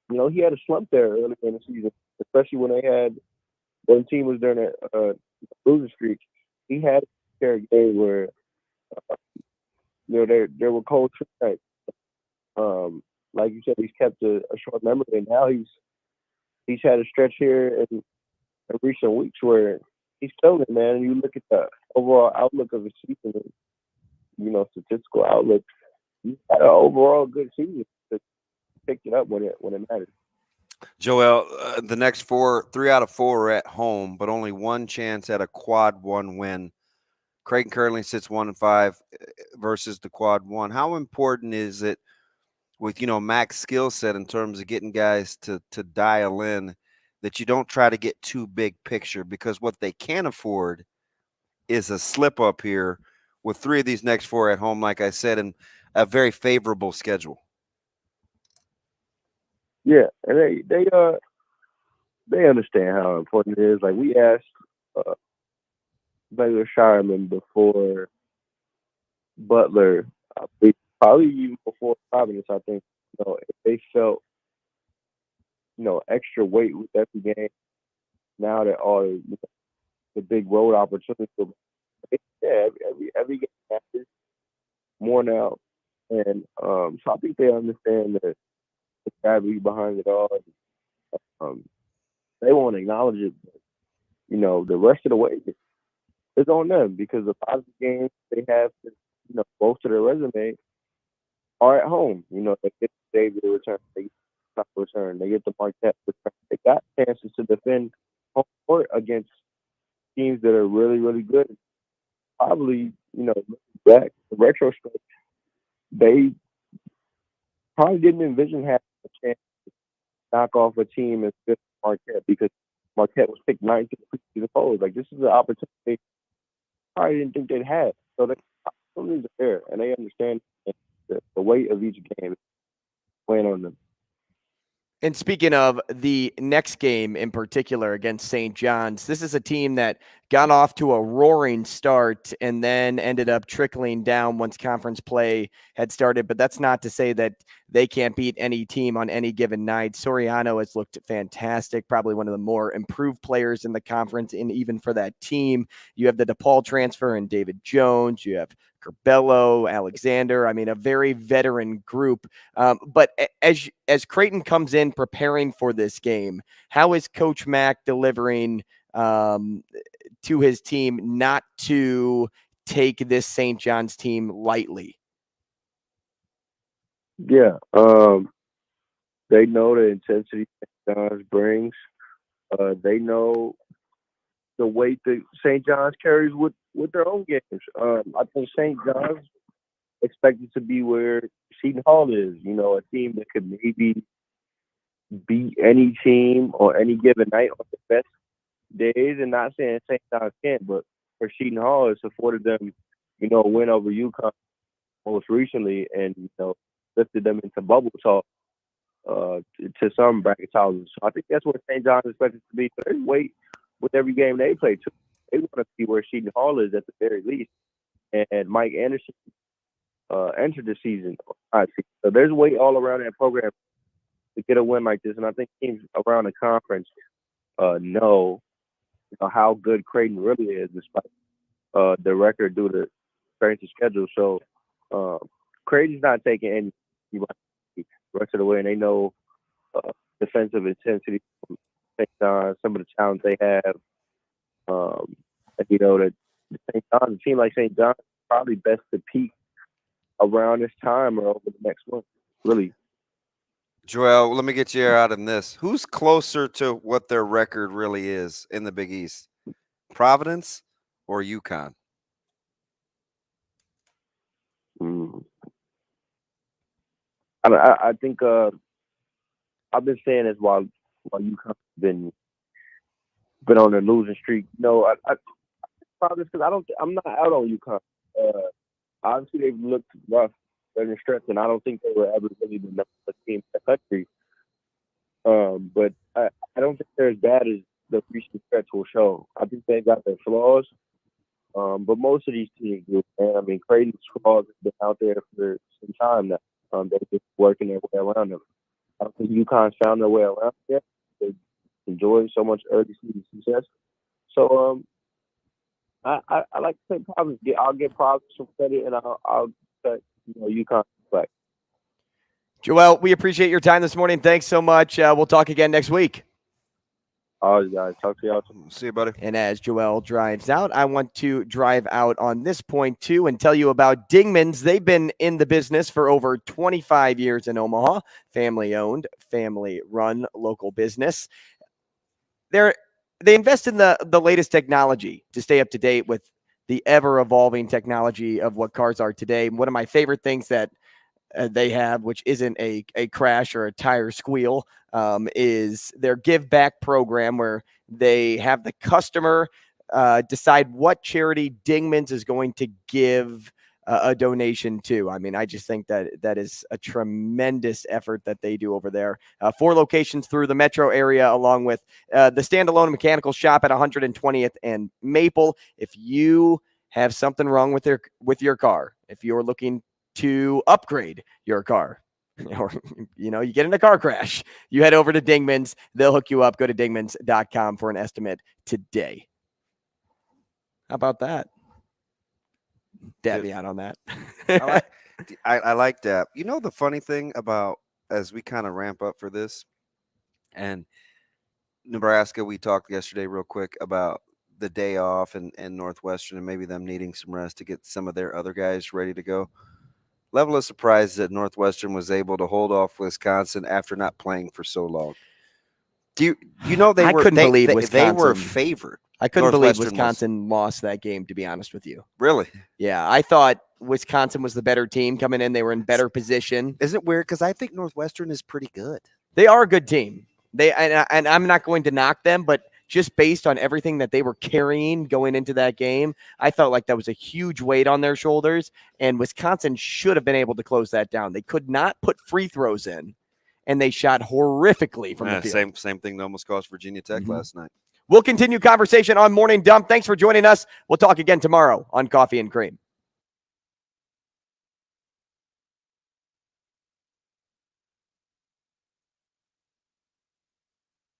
know, he had a slump there early in the season, especially when the team was during a losing streak. He had a game where you know there were cold nights. Like you said, he's kept a short memory, and now he's had a stretch here in recent weeks where he's killing it, man. And you look at the overall outlook of the season, and, you know, statistical outlook. He's had an overall good season. Picked it up when it mattered. Joelle, the next 3 out of 4 are at home, but only one chance at a quad one win. Creighton currently sits 1-5 versus the quad one. How important is it with, you know, Mac's skill set in terms of getting guys to dial in that you don't try to get too big picture? Because what they can't afford is a slip up here with 3 of these next 4 at home, like I said, and a very favorable schedule. Yeah, and they understand how important it is. Like we asked Baylor Shireman before Butler, probably even before Providence, I think, you know, if they felt, you know, extra weight with every game now that all the big road opportunities. Yeah, every game matters more now, and so I think they understand the gravity behind it all. And, they won't acknowledge it, but, you know, the rest of the way is on them because the positive games they have to, you know, bolster their resume are at home. You know, they get the Xavier return, they get the top return, they get the Marquette return. They got chances to defend home court against teams that are really, really good. Probably, you know, back in retrospect, they probably didn't envision having a chance to knock off a team as good as Marquette because Marquette was picked 9th in the preseason polls. Like, this is an opportunity they probably didn't think they'd have. So the opportunities are there, and they understand the weight of each game weighing on them. And speaking of the next game in particular against St. John's, this is a team that got off to a roaring start and then ended up trickling down once conference play had started. But that's not to say that they can't beat any team on any given night. Soriano has looked fantastic, probably one of the more improved players in the conference. And even for that team, you have the DePaul transfer and David Jones. You have Corbello, Alexander. I mean, a very veteran group. But as Creighton comes in preparing for this game, how is Coach Mack delivering to his team not to take this St. John's team lightly? Yeah, they know the intensity St. John's brings. They know the weight that St. John's carries with their own games. I think St. John's expected to be where Seton Hall is, a team that could maybe beat any team on any given night on the best days. And not saying St. John's can't, but for Seton Hall, it's afforded them, a win over UConn most recently and, lifted them into bubble talk to some bracket houses. So I think that's what St. John's is expected to be. But there's weight with every game they play, too. They want to see where Seton Hall is at the very least. And Mike Anderson entered the season. So there's weight all around that program to get a win like this. And I think teams around the conference know how good Creighton really is despite the record due to strength of schedule. So Creighton's not taking any the rest of the way, and they know defensive intensity from St. John's, some of the challenge they have. And, that St. John's, a team like St. John's, is probably best to peak around this time or over the next month, really. Joelle, let me get you out in this. Who's closer to what their record really is in the Big East? Providence or UConn? I think I've been saying this while UConn's been on a losing streak. I Providence because I'm not out on UConn. Obviously, they've looked rough during the stretch, and I don't think they were ever really the number one team in the country. But I don't think they're as bad as the recent stretch will show. I think they've got their flaws, but most of these teams do. And I mean, Creighton's flaws have been out there for some time now. They're just working their way around them. I don't think UConn's found their way around yet. They enjoy so much early season success. So I like to say Providence. I'll get Providence some credit, and I'll set UConn back. Joelle, we appreciate your time this morning. Thanks so much. We'll talk again next week. All right, guys. Talk to y'all. See you, buddy. And as Joelle drives out, I want to drive out on this point, too, and tell you about Dingman's. They've been in the business for over 25 years in Omaha. Family-owned, family-run local business. They invest in the latest technology to stay up to date with the ever-evolving technology of what cars are today. One of my favorite things that they have, which isn't a crash or a tire squeal, is their give back program where they have the customer decide what charity Dingman's is going to give a donation to. I mean, I just think that is a tremendous effort that they do over there. 4 locations through the metro area, along with the standalone mechanical shop at 120th and Maple. If you have something wrong with your car, if you're looking to upgrade your car, or you get in a car crash, you head over to Dingman's. They'll hook you up. Go to dingmans.com for an estimate today. How about that? Dab me out on that. I like that. The funny thing about, as we kind of ramp up for this, and Nebraska, we talked yesterday real quick about the day off and Northwestern and maybe them needing some rest to get some of their other guys ready to go. Level of surprise that Northwestern was able to hold off Wisconsin after not playing for so long. Do you know they I were? Couldn't believe Wisconsin. They were favored. I couldn't believe Wisconsin lost that game, to be honest with you. Really? Yeah, I thought Wisconsin was the better team coming in. They were in better position. Is it weird? Because I think Northwestern is pretty good. They are a good team. And I'm not going to knock them, but just based on everything that they were carrying going into that game, I felt like that was a huge weight on their shoulders, and Wisconsin should have been able to close that down. They could not put free throws in, and they shot horrifically from the field. Same thing that almost cost Virginia Tech last night. We'll continue conversation on Morning Dump. Thanks for joining us. We'll talk again tomorrow on Coffee and Cream.